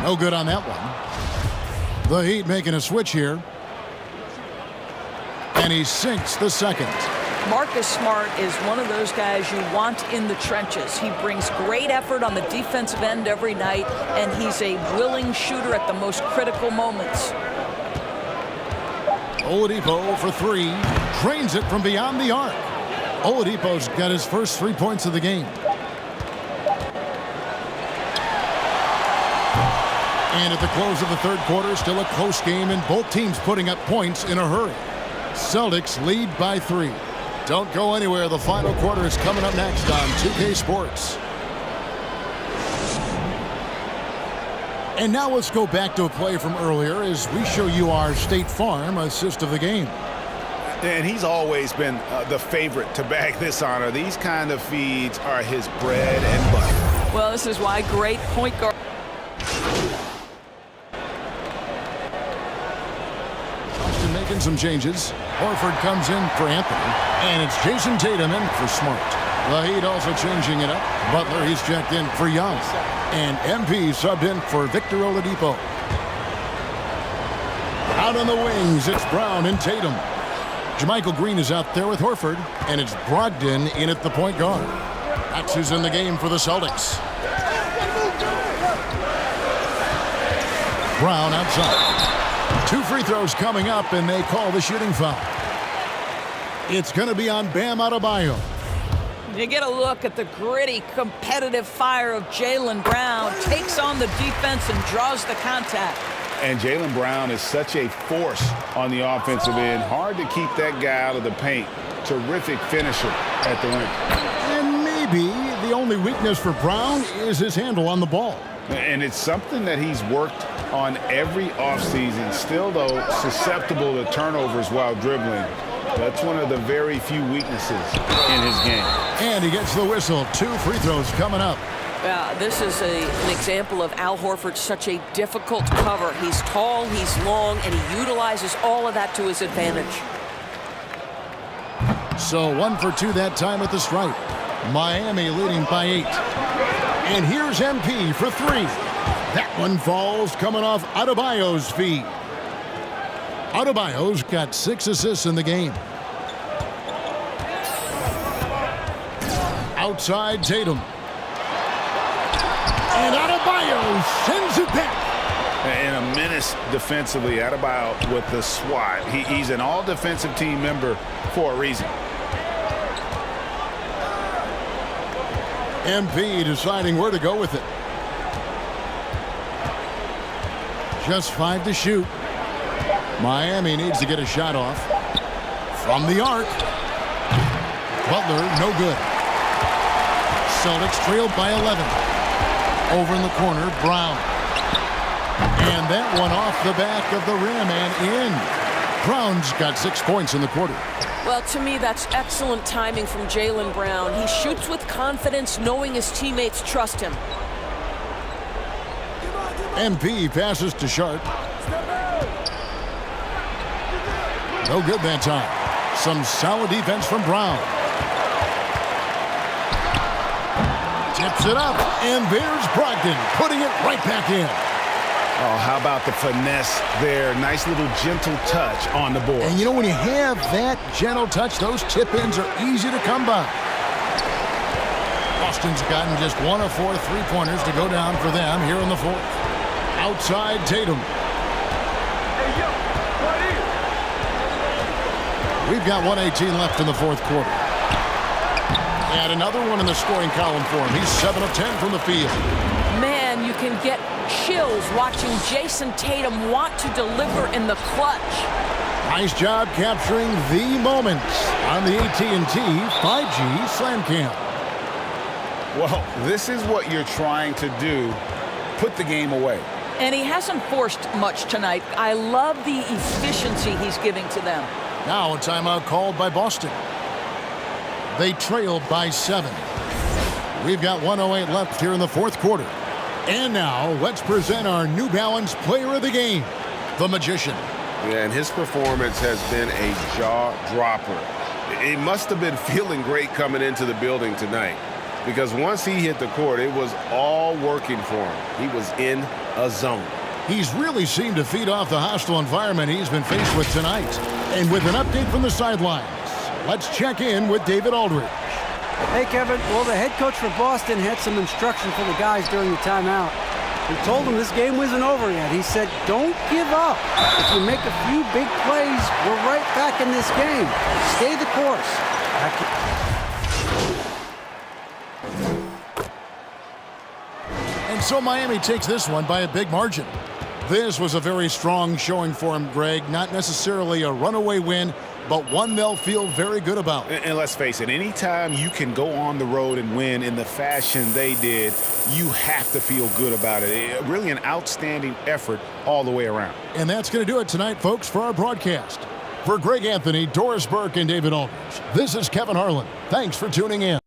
Speaker 9: No good on that one. The Heat making a switch here. And he sinks the second.
Speaker 10: Marcus Smart is one of those guys you want in the trenches. He brings great effort on the defensive end every night, and he's a willing shooter at the most critical moments.
Speaker 9: Oladipo for 3. Drains it from beyond the arc. Oladipo's got his first 3 points of the game. And at the close of the third quarter, still a close game, and both teams putting up points in a hurry. Celtics lead by 3. Don't go anywhere. The final quarter is coming up next on 2K Sports. And now let's go back to a play from earlier as we show you our State Farm assist of the game.
Speaker 11: And he's always been the favorite to bag this honor. These kind of feeds are his bread and butter.
Speaker 10: Well, this is why great point guard.
Speaker 9: Making some changes. Horford comes in for Anthony, and it's Jason Tatum in for Smart. The Heat also changing it up. Butler, he's checked in for Young, and MP subbed in for Victor Oladipo. Out on the wings, it's Brown and Tatum. Jermichael Green is out there with Horford, and it's Brogdon in at the point guard. That's who's in the game for the Celtics. Brown outside. 2 free throws coming up, and they call the shooting foul. It's going to be on Bam Adebayo.
Speaker 10: You get a look at the gritty, competitive fire of Jaylen Brown. Takes on the defense and draws the contact.
Speaker 11: And Jaylen Brown is such a force on the offensive end. Hard to keep that guy out of the paint. Terrific finisher at the rim.
Speaker 9: And maybe the only weakness for Brown is his handle on the ball.
Speaker 11: And it's something that he's worked on every offseason. Still, though, susceptible to turnovers while dribbling. That's one of the very few weaknesses in his game.
Speaker 9: And he gets the whistle. 2 free throws coming up.
Speaker 13: This is an example of Al Horford, such a difficult cover. He's tall, he's long, and he utilizes all of that to his advantage.
Speaker 9: So 1 for 2 that time at the stripe. Miami leading by 8. And here's MP for 3. That one falls coming off Adebayo's feet. Adebayo's got 6 assists in the game. Outside Tatum. And Adebayo sends it back.
Speaker 11: And a menace defensively. Adebayo with the swat. He's an all-defensive team member for a reason.
Speaker 9: MP deciding where to go with it. Just 5 to shoot. Miami needs to get a shot off. From the arc. Butler, no good. Celtics trailed by 11. Over in the corner, Brown. And that one off the back of the rim and in. Brown's got 6 points in the quarter.
Speaker 13: Well, to me, that's excellent timing from Jaylen Brown. He shoots with confidence, knowing his teammates trust him.
Speaker 9: MP passes to Sharp. No good that time. Some solid defense from Brown. Tips it up, and there's Brogdon putting it right back in.
Speaker 11: Oh, how about the finesse there? Nice little gentle touch on the board.
Speaker 9: And you know, when you have that gentle touch, those tip-ins are easy to come by. Boston's gotten just 1 of 4 3-pointers to go down for them here in the fourth. Outside Tatum. We've got 1:18 left in the fourth quarter. And another one in the scoring column for him. He's 7 of 10 from the field.
Speaker 13: Man, you can get
Speaker 10: chills watching Jason Tatum want to deliver in the clutch.
Speaker 9: Nice job capturing the moment on the AT&T 5G Slam Cam.
Speaker 11: Well, this is what you're trying to do. Put the game away.
Speaker 10: And he hasn't forced much tonight. I love the efficiency he's giving to them.
Speaker 9: Now a timeout called by Boston. They trail by 7. We've got 1:08 left here in the fourth quarter. And now let's present our New Balance player of the game, the Magician.
Speaker 11: Yeah, and his performance has been a jaw-dropper. He must have been feeling great coming into the building tonight, because once he hit the court, it was all working for him. He was in a zone.
Speaker 9: He's really seemed to feed off the hostile environment he's been faced with tonight. And with an update from the sidelines, let's check in with David Aldridge.
Speaker 12: Hey, Kevin. Well, the head coach for Boston had some instruction for the guys during the timeout. He told them this game wasn't over yet. He said, don't give up. If you make a few big plays, we're right back in this game. Stay the course.
Speaker 9: And so Miami takes this one by a big margin. This was a very strong showing for him, Greg. Not necessarily a runaway win, but one they'll feel very good about.
Speaker 11: And let's face it, anytime you can go on the road and win in the fashion they did, you have to feel good about it. Really an outstanding effort all the way around.
Speaker 9: And that's going to do it tonight, folks, for our broadcast. For Greg Anthony, Doris Burke, and David Aldridge, this is Kevin Harlan. Thanks for tuning in.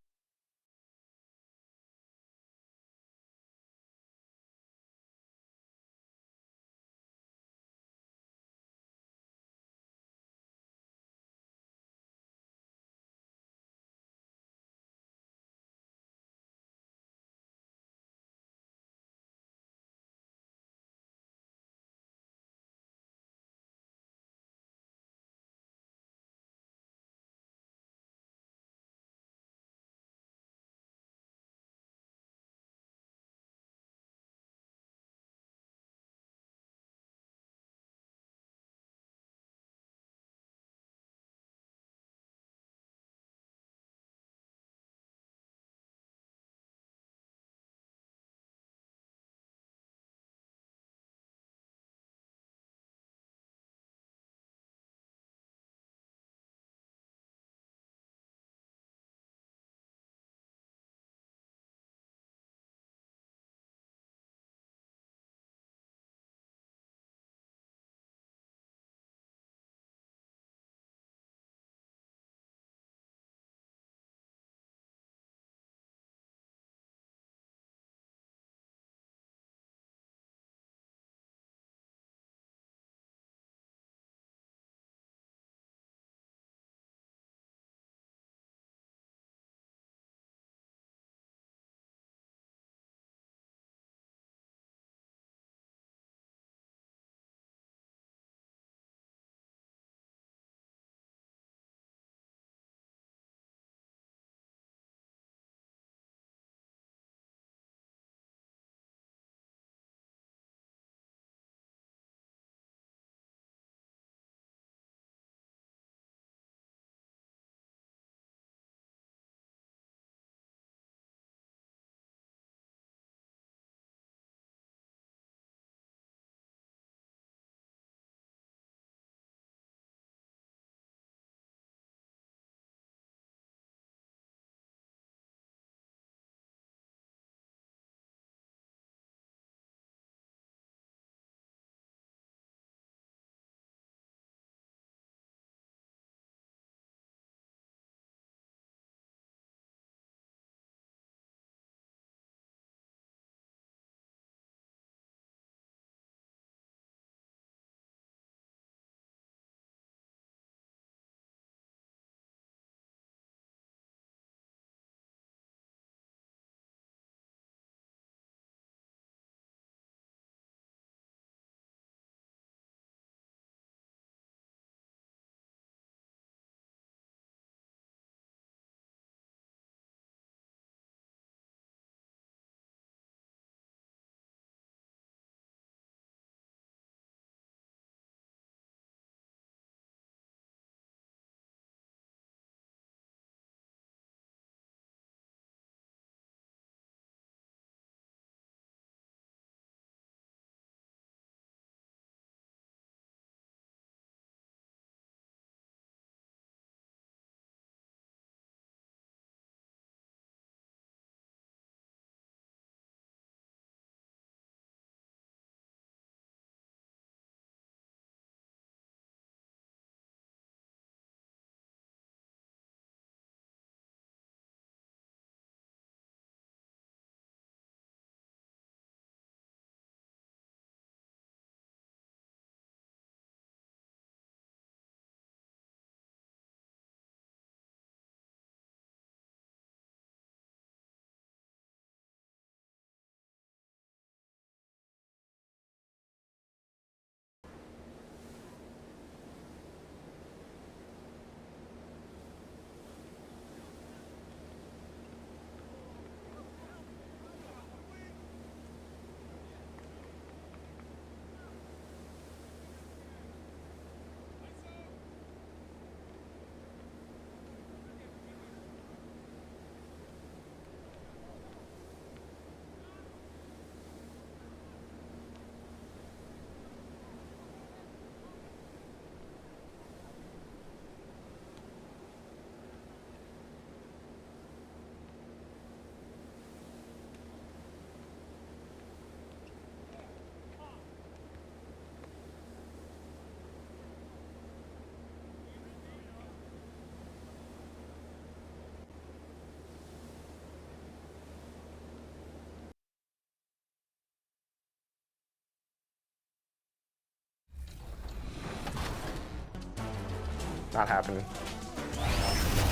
Speaker 8: not happening.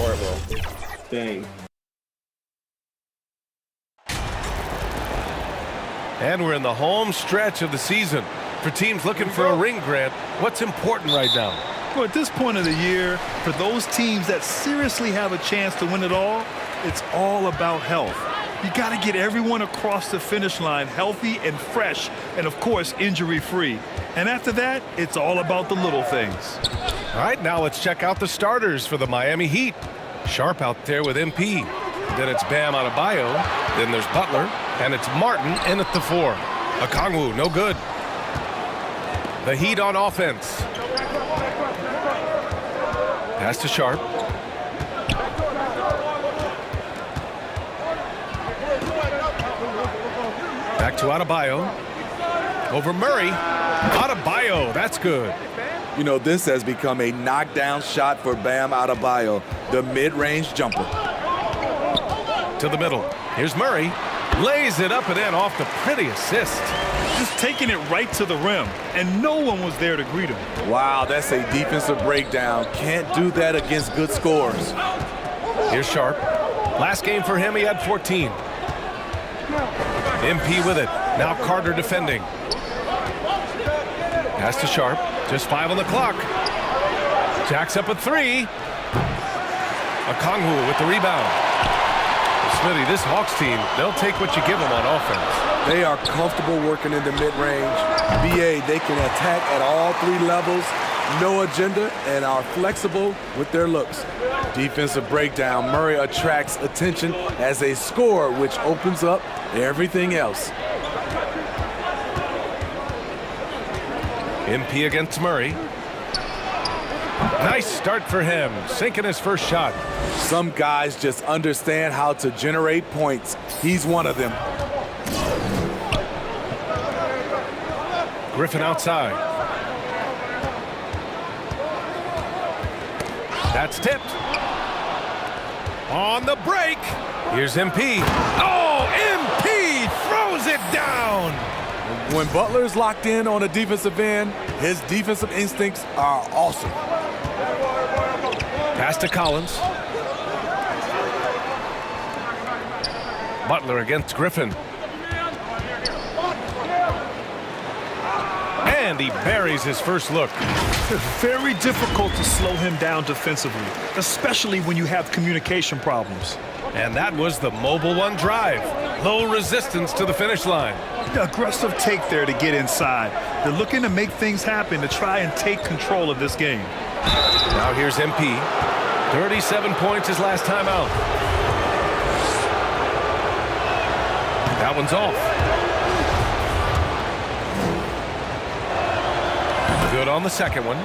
Speaker 8: Or it will. Dang.
Speaker 1: And we're in the home stretch of the season. For teams looking for a ring, Grant, what's important right now?
Speaker 2: Well, at this point of the year, for those teams that seriously have a chance to win it all, it's all about health. You got to get everyone across the finish line healthy and fresh, and of course, injury-free. And after that, it's all about the little things.
Speaker 1: All right, now let's check out the starters for the Miami Heat. Sharp out there with MP. Then it's Bam Adebayo. Then there's Butler. And it's Martin in at the 4. Okongwu, no good. The Heat on offense. Pass to Sharp. Back to Adebayo. Over Murray. Adebayo, that's good.
Speaker 14: You know, this has become a knockdown shot for Bam Adebayo, the mid-range jumper.
Speaker 1: To the middle. Here's Murray. Lays it up and in off the pretty assist.
Speaker 2: Just taking it right to the rim, and no one was there to greet him.
Speaker 14: Wow, that's a defensive breakdown. Can't do that against good scores.
Speaker 1: Here's Sharp. Last game for him, he had 14. MP with it. Now Carter defending. Pass to Sharp. Just 5 on the clock. Jacks up a 3. Okongwu with the rebound. Smitty, this Hawks team, they'll take what you give them on offense.
Speaker 14: They are comfortable working in the mid-range. BA, they can attack at all 3 levels, no agenda, and are flexible with their looks. Defensive breakdown. Murray attracts attention as a scorer, which opens up everything else.
Speaker 1: MP against Murray. Nice start for him, sinking his first shot.
Speaker 14: Some guys just understand how to generate points. He's one of them.
Speaker 1: Griffin outside. That's tipped. On the break. Here's MP. Oh, MP throws it down.
Speaker 14: When Butler's locked in on a defensive end, his defensive instincts are awesome.
Speaker 1: Pass to Collins. Butler against Griffin. And he buries his first look.
Speaker 2: It's very difficult to slow him down defensively, especially when you have communication problems.
Speaker 1: And that was the mobile one drive. Low resistance to the finish line.
Speaker 2: Aggressive take there to get inside. They're looking to make things happen to try and take control of this game.
Speaker 1: Now here's MP. 37 points his last time out. That one's off. Good on the second one.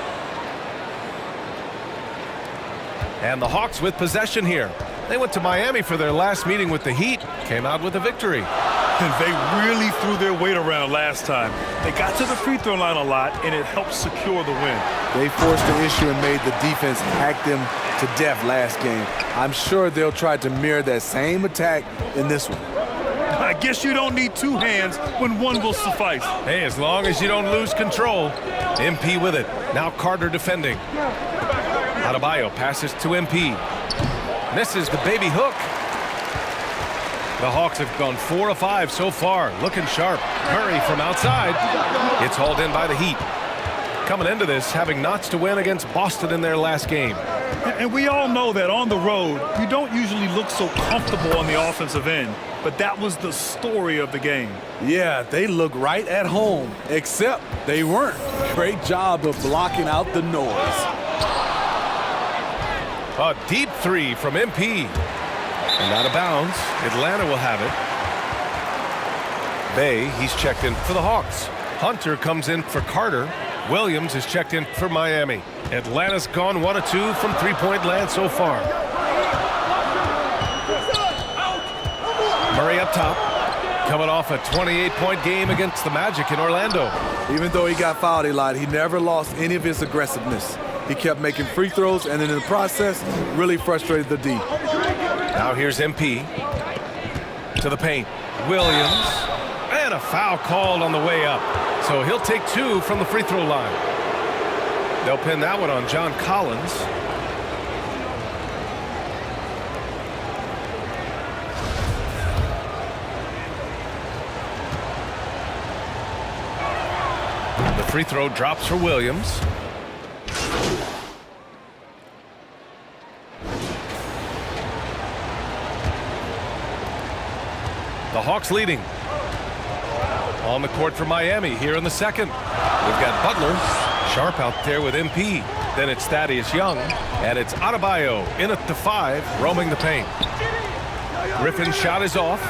Speaker 1: And the Hawks with possession here. They went to Miami for their last meeting with the Heat. Came out with a victory.
Speaker 2: And they really threw their weight around last time. They got to the free throw line a lot, and it helped secure the win.
Speaker 14: They forced the issue and made the defense hack them to death last game. I'm sure they'll try to mirror that same attack in this one.
Speaker 2: I guess you don't need 2 hands when one will suffice.
Speaker 1: Hey, as long as you don't lose control. MP with it. Now Carter defending. Adebayo passes to MP. Misses the baby hook. The Hawks have gone 4 of 5 so far. Looking sharp. Murray from outside. It's hauled in by the Heat. Coming into this, having knots to win against Boston in their last game.
Speaker 2: And we all know that on the road, you don't usually look so comfortable on the offensive end. But that was the story of the game.
Speaker 14: Yeah, they look right at home, except they weren't. Great job of blocking out the noise.
Speaker 1: A deep 3 from MP. And out of bounds. Atlanta will have it. Bay, he's checked in for the Hawks. Hunter comes in for Carter. Williams is checked in for Miami. Atlanta's gone 1 of 2 from 3-point land so far. Murray up top. Coming off a 28-point game against the Magic in Orlando.
Speaker 14: Even though he got fouled a lot, he never lost any of his aggressiveness. He kept making free throws, and in the process, really frustrated the D.
Speaker 1: Now here's MP. To the paint. Williams. And a foul called on the way up. So he'll take 2 from the free throw line. They'll pin that one on John Collins. The free throw drops for Williams. The Hawks leading. On the court for Miami here in the second. We've got Butler. Sharp out there with MP. Then it's Thaddeus Young. And it's Adebayo in at the 5, roaming the paint. Griffin's shot is off.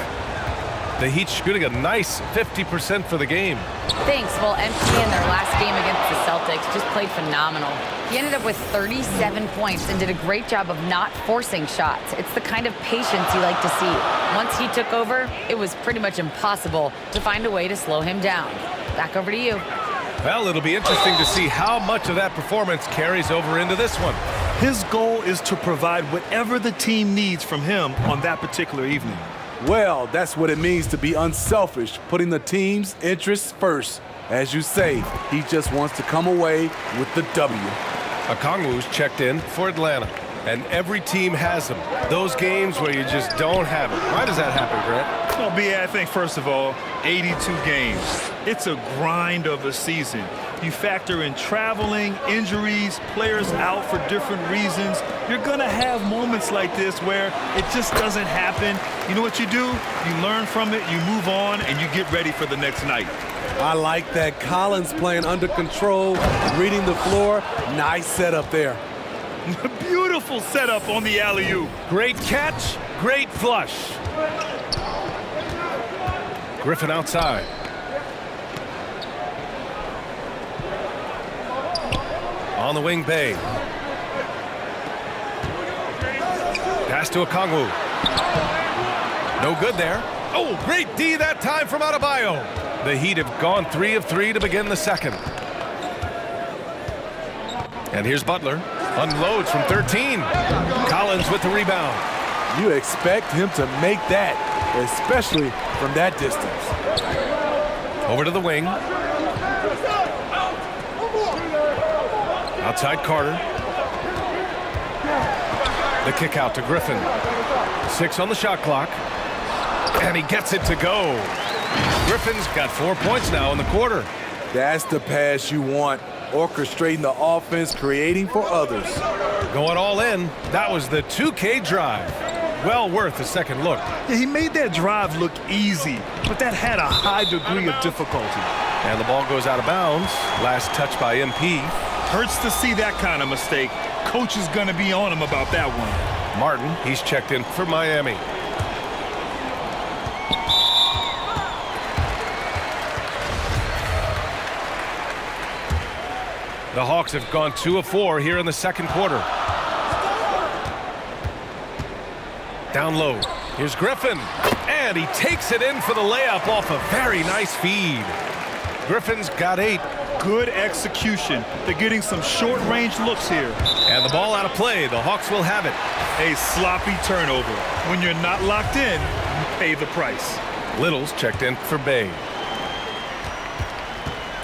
Speaker 1: The Heat shooting a nice 50% for the game.
Speaker 6: Thanks. Well, MP in their last game against the Celtics just played phenomenal. He ended up with 37 points and did a great job of not forcing shots. It's the kind of patience you like to see. Once he took over, it was pretty much impossible to find a way to slow him down. Back over to you.
Speaker 1: Well, it'll be interesting to see how much of that performance carries over into this one.
Speaker 2: His goal is to provide whatever the team needs from him on that particular evening.
Speaker 14: Well, that's what it means to be unselfish, putting the team's interests first. As you say, he just wants to come away with the W.
Speaker 1: Okongwu's checked in for Atlanta, and every team has them. Those games where you just don't have it. Why does that happen, Grant?
Speaker 2: Well, B.A., I think, first of all, 82 games. It's a grind of a season. You factor in traveling, injuries, players out for different reasons. You're going to have moments like this where it just doesn't happen. You know what you do? You learn from it, you move on, and you get ready for the next night.
Speaker 14: I like that. Collins playing under control, reading the floor. Nice setup there.
Speaker 2: Beautiful setup on the alley-oop.
Speaker 1: Great catch, great flush. Griffin outside. On the wing, Bay. Pass to Okongwu. No good there. Oh, great D that time from Adebayo. The Heat have gone 3 of 3 to begin the second. And here's Butler. Unloads from 13. Collins with the rebound.
Speaker 14: You expect him to make that, especially from that distance.
Speaker 1: Over to the wing. Outside Carter. The kick out to Griffin. 6 on the shot clock. And he gets it to go. Griffin's got 4 points now in the quarter.
Speaker 14: That's the pass you want. Orchestrating the offense, creating for others.
Speaker 1: Going all in. That was the 2K drive. Well worth a second look.
Speaker 2: Yeah, he made that drive look easy, but that had a high degree of difficulty.
Speaker 1: And the ball goes out of bounds. Last touch by MP.
Speaker 2: Hurts to see that kind of mistake. Coach is going to be on him about that one.
Speaker 1: Martin, he's checked in for Miami. The Hawks have gone 2 of 4 here in the second quarter. Down low. Here's Griffin. And he takes it in for the layup off a very nice feed. Griffin's got 8.
Speaker 2: Good execution. They're getting some short-range looks here.
Speaker 1: And the ball out of play. The Hawks will have it.
Speaker 2: A sloppy turnover. When you're not locked in, you pay the price.
Speaker 1: Little's checked in for Bay.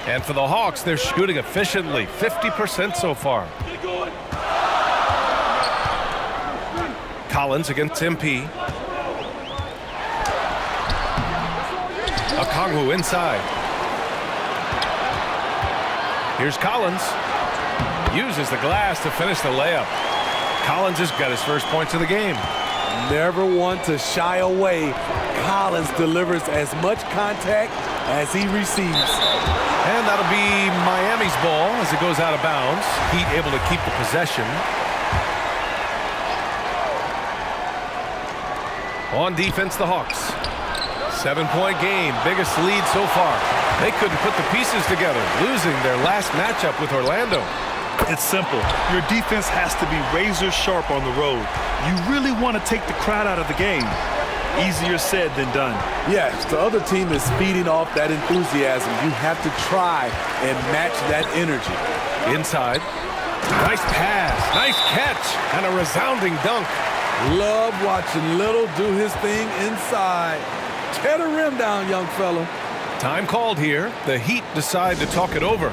Speaker 1: And for the Hawks, they're shooting efficiently, 50% so far. Collins against MP. Okongwu inside. Here's Collins. Uses the glass to finish the layup. Collins has got his first points of the game.
Speaker 14: Never want to shy away. Collins delivers as much contact as he receives.
Speaker 1: And that'll be Miami's ball as it goes out of bounds. Heat able to keep the possession. On defense, the Hawks. 7-point game, biggest lead so far. They couldn't put the pieces together, losing their last matchup with Orlando.
Speaker 2: It's simple. Your defense has to be razor sharp on the road. You really want to take the crowd out of the game. Easier said than done.
Speaker 14: Yes, the other team is feeding off that enthusiasm. You have to try and match that energy.
Speaker 1: Inside. Nice pass, nice catch, and a resounding dunk.
Speaker 14: Love watching Little do his thing inside. Tear the rim down, young fella.
Speaker 1: Time called here. The Heat decide to talk it over.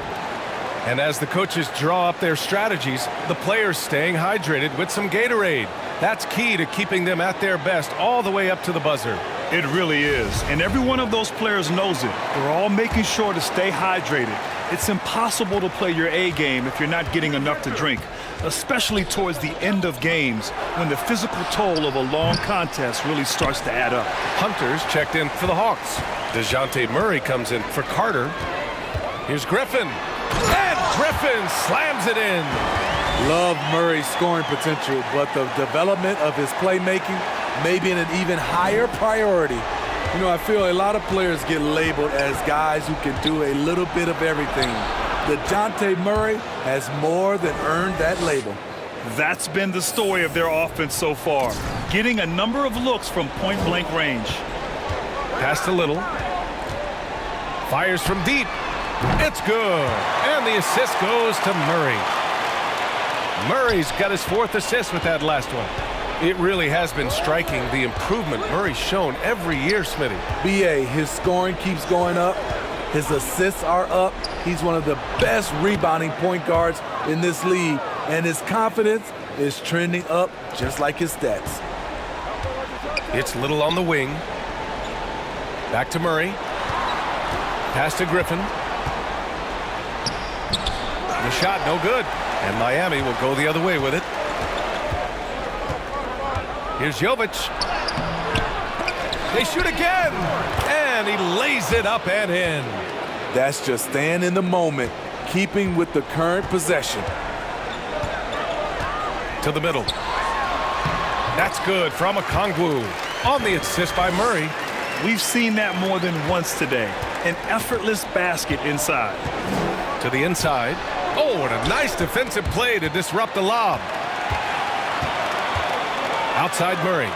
Speaker 1: And as the coaches draw up their strategies, the players staying hydrated with some Gatorade. That's key to keeping them at their best all the way up to the buzzer.
Speaker 2: It really is. And every one of those players knows it. They're all making sure to stay hydrated. It's impossible to play your A game if you're not getting enough to drink, especially towards the end of games when the physical toll of a long contest really starts to add up.
Speaker 1: Hunters checked in for the Hawks. DeJounte Murray comes in for Carter. Here's Griffin. And Griffin slams it in.
Speaker 14: Love Murray's scoring potential, but the development of his playmaking may be an even higher priority. You know, I feel a lot of players get labeled as guys who can do a little bit of everything. DeJounte Murray has more than earned that label.
Speaker 2: That's been the story of their offense so far, getting a number of looks from point-blank range.
Speaker 1: Pass to Little. Fires from deep. It's good. And the assist goes to Murray. Murray's got his 4th assist with that last one. It really has been striking the improvement Murray's shown every year, Smitty.
Speaker 14: BA, his scoring keeps going up. His assists are up. He's one of the best rebounding point guards in this league, and his confidence is trending up just like his stats.
Speaker 1: It's Little on the wing. Back to Murray. Pass to Griffin. The shot no good, and Miami will go the other way with it. Here's Jovic. They shoot again, and he lays it up and in.
Speaker 14: That's just staying in the moment, keeping with the current possession.
Speaker 1: To the middle. That's good from Okongwu. On the assist by Murray.
Speaker 2: We've seen that more than once today. An effortless basket inside.
Speaker 1: To the inside. Oh, what a nice defensive play to disrupt the lob. Outside Murray.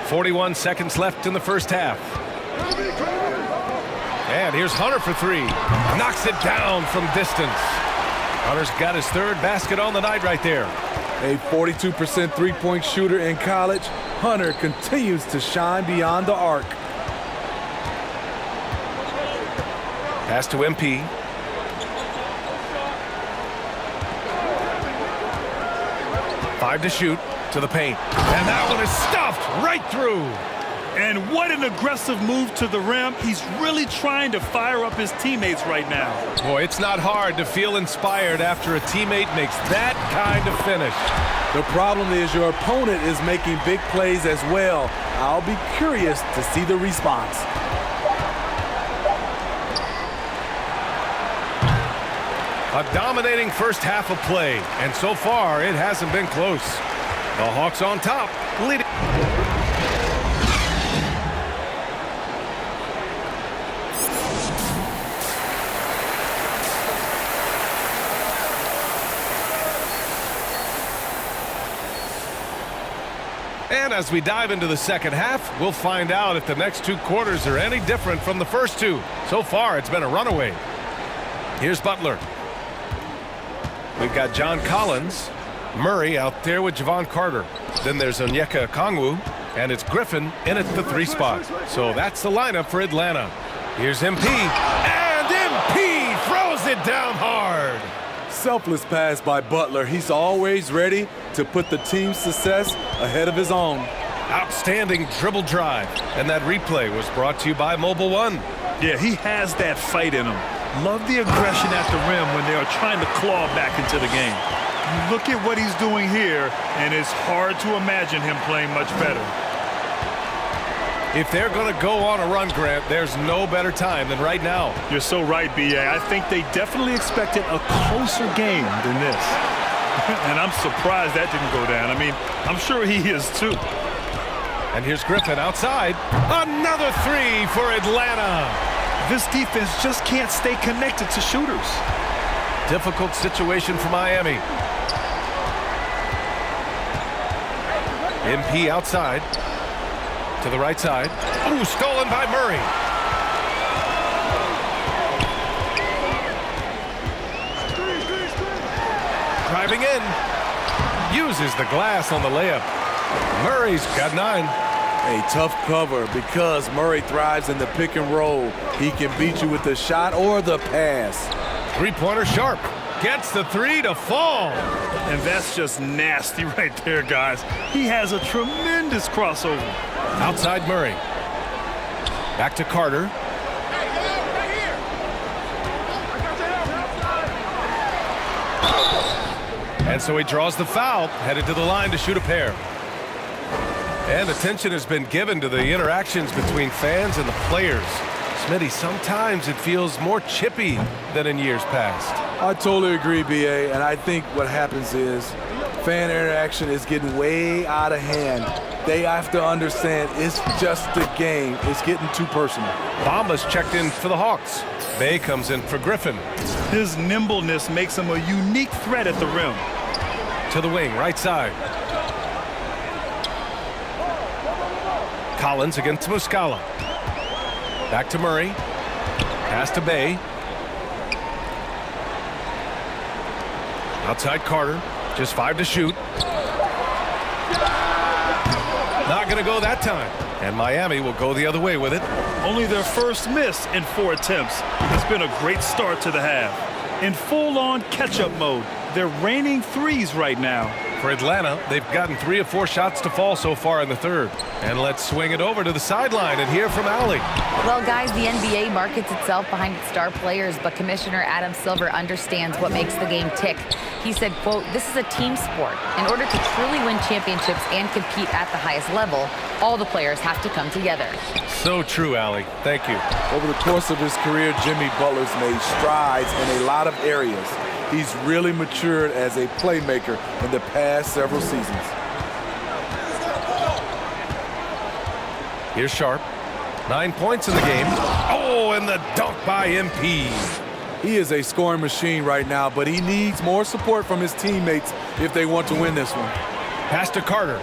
Speaker 1: 41 seconds left in the first half. And here's Hunter for 3. Knocks it down from distance. Hunter's got his 3rd basket on the night right there.
Speaker 14: A 42% three-point shooter in college, Hunter continues to shine beyond the arc.
Speaker 1: Pass to MP. Five to shoot, to the paint. And that one is stuffed right through.
Speaker 2: And what an aggressive move to the rim. He's really trying to fire up his teammates right now.
Speaker 1: Boy, it's not hard to feel inspired after a teammate makes that kind of finish.
Speaker 14: The problem is your opponent is making big plays as well. I'll be curious to see the response.
Speaker 1: A dominating first half of play, and so far it hasn't been close. The Hawks on top, leading. And as we dive into the second half, we'll find out if the next 2 quarters are any different from the first 2. So far, it's been a runaway. Here's Butler. We've got John Collins, Murray out there with Javon Carter. Then there's Onyeka Okongwu, and it's Griffin in at the 3 spot. So that's the lineup for Atlanta. Here's MP, and MP throws it down hard.
Speaker 14: Selfless pass by Butler. He's always ready to put the team's success ahead of his own.
Speaker 1: Outstanding dribble drive. And that replay was brought to you by Mobile One.
Speaker 2: Yeah, he has that fight in him. Love the aggression at the rim when they are trying to claw back into the game. You look at what he's doing here, and it's hard to imagine him playing much better.
Speaker 1: If they're going to go on a run, Grant, there's no better time than right now.
Speaker 2: You're so right, B.A. I think they definitely expected a closer game than this. And I'm surprised that didn't go down. I mean, I'm sure he is too.
Speaker 1: And here's Griffin outside. Another 3 for Atlanta.
Speaker 2: This defense just can't stay connected to shooters.
Speaker 1: Difficult situation for Miami. MP outside. To the right side. Ooh, stolen by Murray. Driving in. Uses the glass on the layup. Murray's got 9.
Speaker 14: A tough cover because Murray thrives in the pick and roll. He can beat you with the shot or the pass.
Speaker 1: Three-pointer Sharp gets the three to fall.
Speaker 2: And that's just nasty right there, guys. He has a tremendous crossover.
Speaker 1: Outside Murray. Back to Carter. And so he draws the foul, headed to the line to shoot a pair. And attention has been given to the interactions between fans and the players. Smitty, sometimes it feels more chippy than in years past.
Speaker 14: I totally agree, BA, and I think what happens is fan interaction is getting way out of hand. They have to understand it's just a game. It's getting too personal.
Speaker 1: Bamba's checked in for the Hawks. Bay comes in for Griffin.
Speaker 2: His nimbleness makes him a unique threat at the rim.
Speaker 1: To the wing, right side. Collins against Muscala. Back to Murray. Pass to Bay. Outside Carter. Just 5 to shoot. Not going to go that time. And Miami will go the other way with it.
Speaker 2: Only their first miss in 4 attempts. It's been a great start to the half. In full-on catch-up mode, they're raining threes right now.
Speaker 1: For Atlanta, they've gotten 3 of 4 shots to fall so far in the third. And let's swing it over to the sideline and hear from Allie.
Speaker 6: Well, guys, the NBA markets itself behind its star players, but Commissioner Adam Silver understands what makes the game tick. He said, quote, "This is a team sport. In order to truly win championships and compete at the highest level, all the players have to come together."
Speaker 1: So true, Allie. Thank you.
Speaker 14: Over the course of his career, Jimmy Butler's made strides in a lot of areas. He's really matured as a playmaker in the past several seasons.
Speaker 1: Here's Sharp. 9 points in the game. Oh, and the dunk by MP.
Speaker 14: He is a scoring machine right now, but he needs more support from his teammates if they want to win this one.
Speaker 1: Pass to Carter.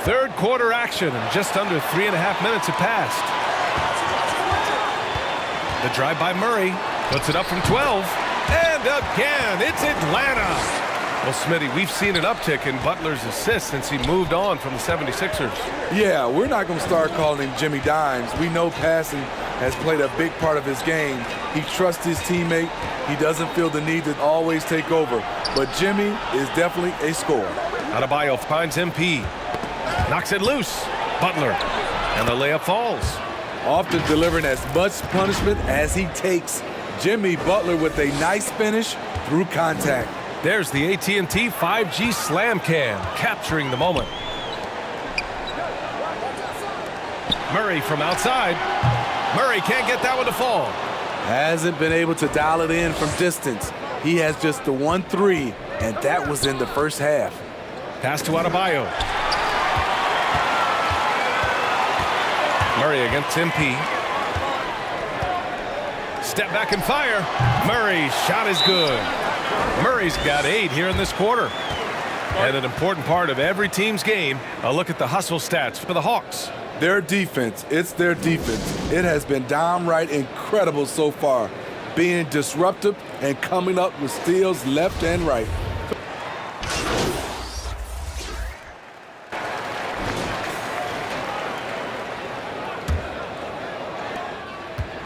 Speaker 1: Third quarter action, and just under 3.5 minutes have passed. The drive by Murray puts it up from 12. And again, it's Atlanta. Well, Smitty, we've seen an uptick in Butler's assists since he moved on from the 76ers.
Speaker 14: Yeah, we're not going to start calling him Jimmy Dimes. We know passing has played a big part of his game. He trusts his teammate. He doesn't feel the need to always take over. But Jimmy is definitely a scorer.
Speaker 1: Adebayo finds MP. Knocks it loose. Butler. And the layup falls.
Speaker 14: Often delivering as much punishment as he takes. Jimmy Butler with a nice finish through contact.
Speaker 1: There's the AT&T 5G Slam Cam, capturing the moment. Murray from outside. Murray can't get that one to fall.
Speaker 14: Hasn't been able to dial it in from distance. He has just the 1-3, and that was in the first half.
Speaker 1: Pass to Adebayo. Murray against MP. Step back and fire. Murray's shot is good. Murray's got 8 here in this quarter. And an important part of every team's game, a look at the hustle stats for the Hawks.
Speaker 14: Their defense, it's their defense. It has been downright incredible so far, being disruptive and coming up with steals left and right.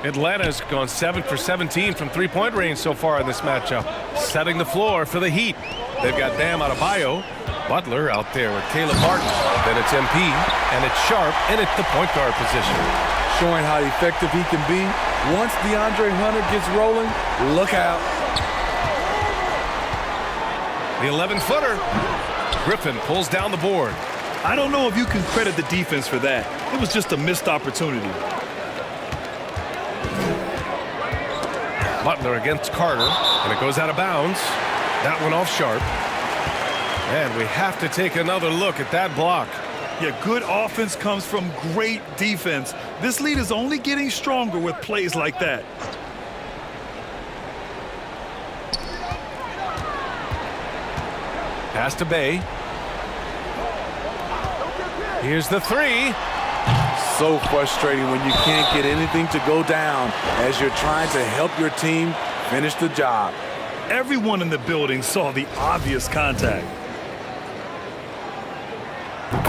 Speaker 1: Atlanta's gone 7 for 17 from three-point range so far in this matchup, setting the floor for the Heat. They've got Bam Adebayo, Butler out there with Caleb Martin. Then it's MP, and it's Sharp in at the point guard position.
Speaker 14: Showing how effective he can be. Once DeAndre Hunter gets rolling, look out.
Speaker 1: The 11-footer. Griffin pulls down the board.
Speaker 2: I don't know if you can credit the defense for that. It was just a missed opportunity.
Speaker 1: Butler against Carter, and it goes out of bounds. That one off Sharp. And we have to take another look at that block.
Speaker 2: Yeah, good offense comes from great defense. This lead is only getting stronger with plays like that.
Speaker 1: Pass to Bay. Here's the 3.
Speaker 14: So frustrating when you can't get anything to go down as you're trying to help your team finish the job.
Speaker 2: Everyone in the building saw the obvious contact.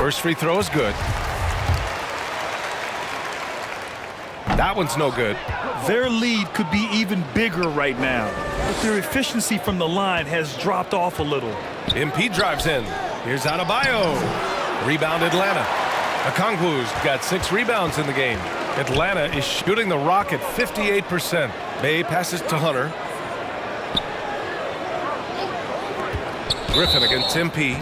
Speaker 1: First free throw is good. That one's no good.
Speaker 2: Their lead could be even bigger right now, but their efficiency from the line has dropped off a little.
Speaker 1: MP drives in. Here's Adebayo. Rebound Atlanta. Okongwu's got 6 rebounds in the game. Atlanta is shooting the rock at 58%. Bay passes to Hunter. Griffin against MP.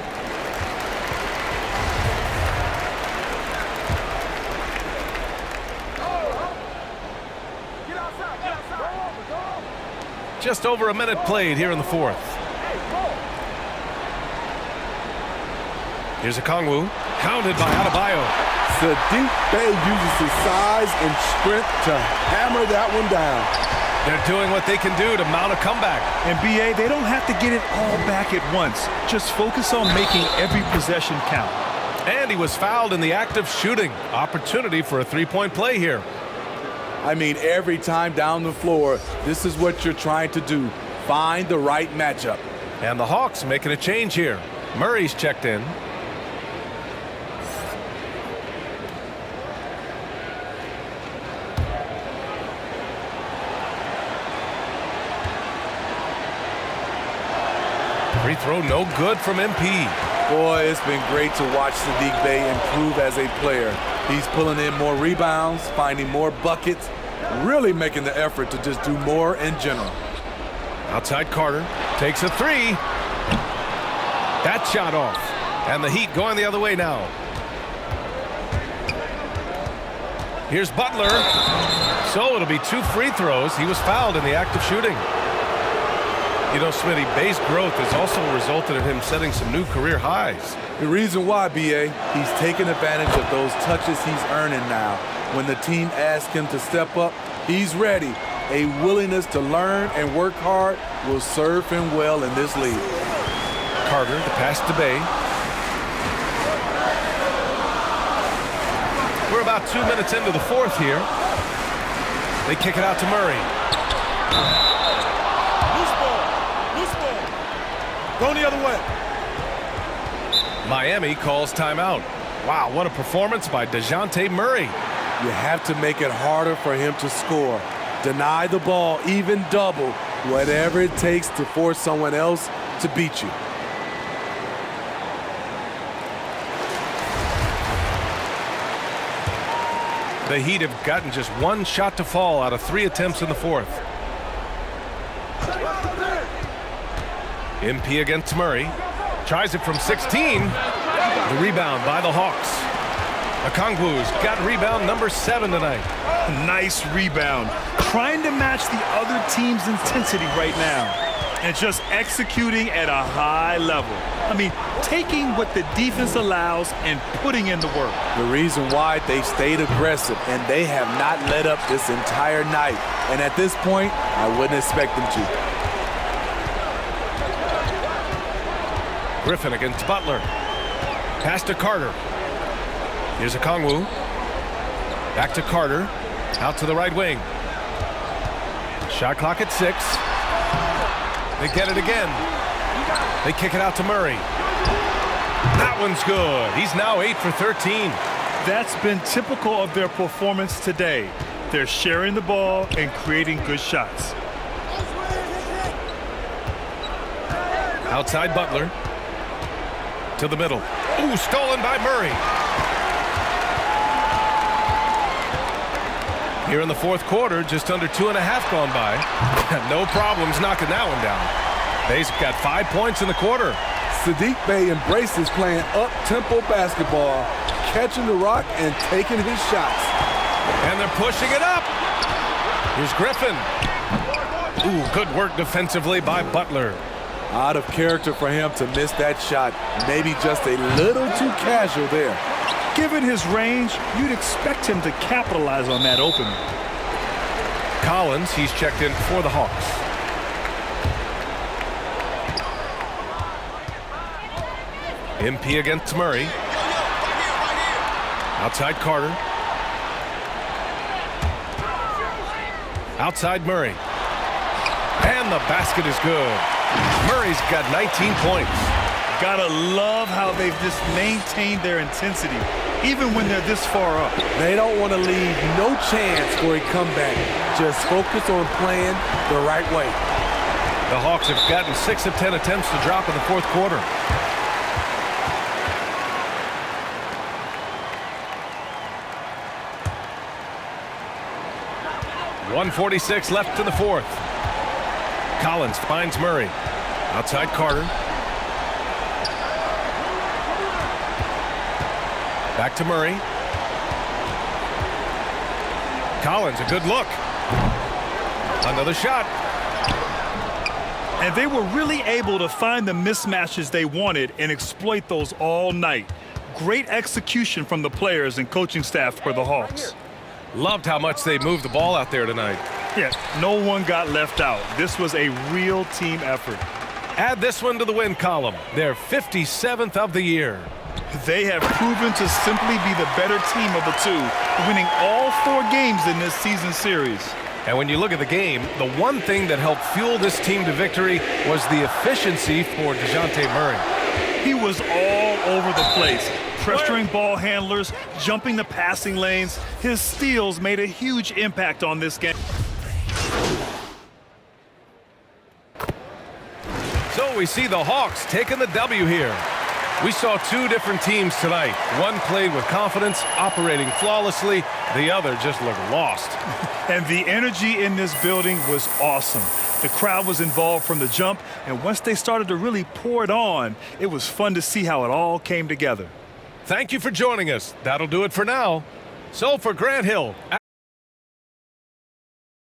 Speaker 1: Just over a minute played here in the fourth. Here's Okongwu, counted by Adebayo.
Speaker 14: Saddiq Bey uses his size and strength to hammer that one down.
Speaker 1: They're doing what they can do to mount a comeback.
Speaker 2: NBA, they don't have to get it all back at once. Just focus on making every possession count.
Speaker 1: And he was fouled in the act of shooting. Opportunity for a three-point play here.
Speaker 14: I mean, every time down the floor, this is what you're trying to do. Find the right matchup.
Speaker 1: And the Hawks making a change here. Murray's checked in. Free throw no good from MP.
Speaker 14: Boy, it's been great to watch Saddiq Bey improve as a player. He's pulling in more rebounds, finding more buckets, really making the effort to just do more in general.
Speaker 1: Outside Carter takes a three. That shot off. And the Heat going the other way now. Here's Butler. So it'll be 2 free throws. He was fouled in the act of shooting. You know, Smitty, Bay's growth has also resulted in him setting some new career highs.
Speaker 14: The reason why, B.A., he's taking advantage of those touches he's earning now. When the team asks him to step up, he's ready. A willingness to learn and work hard will serve him well in this league.
Speaker 1: Carter, the pass to Bay. We're about 2 minutes into the fourth here. They kick it out to Murray.
Speaker 4: Going the other way.
Speaker 1: Miami calls timeout. Wow, what a performance by DeJounte Murray.
Speaker 14: You have to make it harder for him to score. Deny the ball, even double, whatever it takes to force someone else to beat you.
Speaker 1: The Heat have gotten just 1 shot to fall out of 3 attempts in the fourth. MP against Murray. Tries it from 16. The rebound by the Hawks. Okongwu's got rebound number 7 tonight.
Speaker 2: Nice rebound. Trying to match the other team's intensity right now. And just executing at a high level. I mean, taking what the defense allows and putting in the work.
Speaker 14: The reason why they stayed aggressive, and they have not let up this entire night. And at this point, I wouldn't expect them to.
Speaker 1: Griffin against Butler. Pass to Carter. Here's Okongwu. Back to Carter. Out to the right wing. Shot clock at 6. They get it again. They kick it out to Murray. That one's good. He's now 8 for 13.
Speaker 2: That's been typical of their performance today. They're sharing the ball and creating good shots.
Speaker 1: Outside Butler. To the middle. Ooh, stolen by Murray. Here in the fourth quarter, just under 2.5 gone by. No problems knocking that one down. Bay's got 5 points in the quarter.
Speaker 14: Saddiq Bey embraces playing up-tempo basketball, catching the rock and taking his shots.
Speaker 1: And they're pushing it up. Here's Griffin. Ooh, good work defensively by Butler.
Speaker 14: Out of character for him to miss that shot. Maybe just a little too casual there.
Speaker 2: Given his range, you'd expect him to capitalize on that opening.
Speaker 1: Collins, he's checked in for the Hawks. MP against Murray. Outside Carter. Outside Murray. And the basket is good. Murray's got 19 points.
Speaker 2: Gotta love how they've just maintained their intensity, even when they're this far up.
Speaker 14: They don't want to leave no chance for a comeback. Just focus on playing the right way.
Speaker 1: The Hawks have gotten 6 of 10 attempts to drop in the fourth quarter. .146 left in the fourth. Collins finds Murray. Outside Carter. Back to Murray. Collins, a good look. Another shot.
Speaker 2: And they were really able to find the mismatches they wanted and exploit those all night. Great execution from the players and coaching staff for the Hawks.
Speaker 1: Loved how much they moved the ball out there tonight.
Speaker 2: Yeah, no one got left out. This was a real team effort.
Speaker 1: Add this one to the win column. Their 57th of the year.
Speaker 2: They have proven to simply be the better team of the two, winning all 4 games in this season series.
Speaker 1: And when you look at the game, the one thing that helped fuel this team to victory was the efficiency for DeJounte Murray.
Speaker 2: He was all over the place, pressuring ball handlers, jumping the passing lanes. His steals made a huge impact on this game.
Speaker 1: So we see the Hawks taking the W here. We saw 2 different teams tonight. One played with confidence, operating flawlessly. The other just looked lost.
Speaker 2: And the energy in this building was awesome. The crowd was involved from the jump, and once they started to really pour it on, it was fun to see how it all came together.
Speaker 1: Thank you for joining us. That'll do it for now. So for Grant Hill,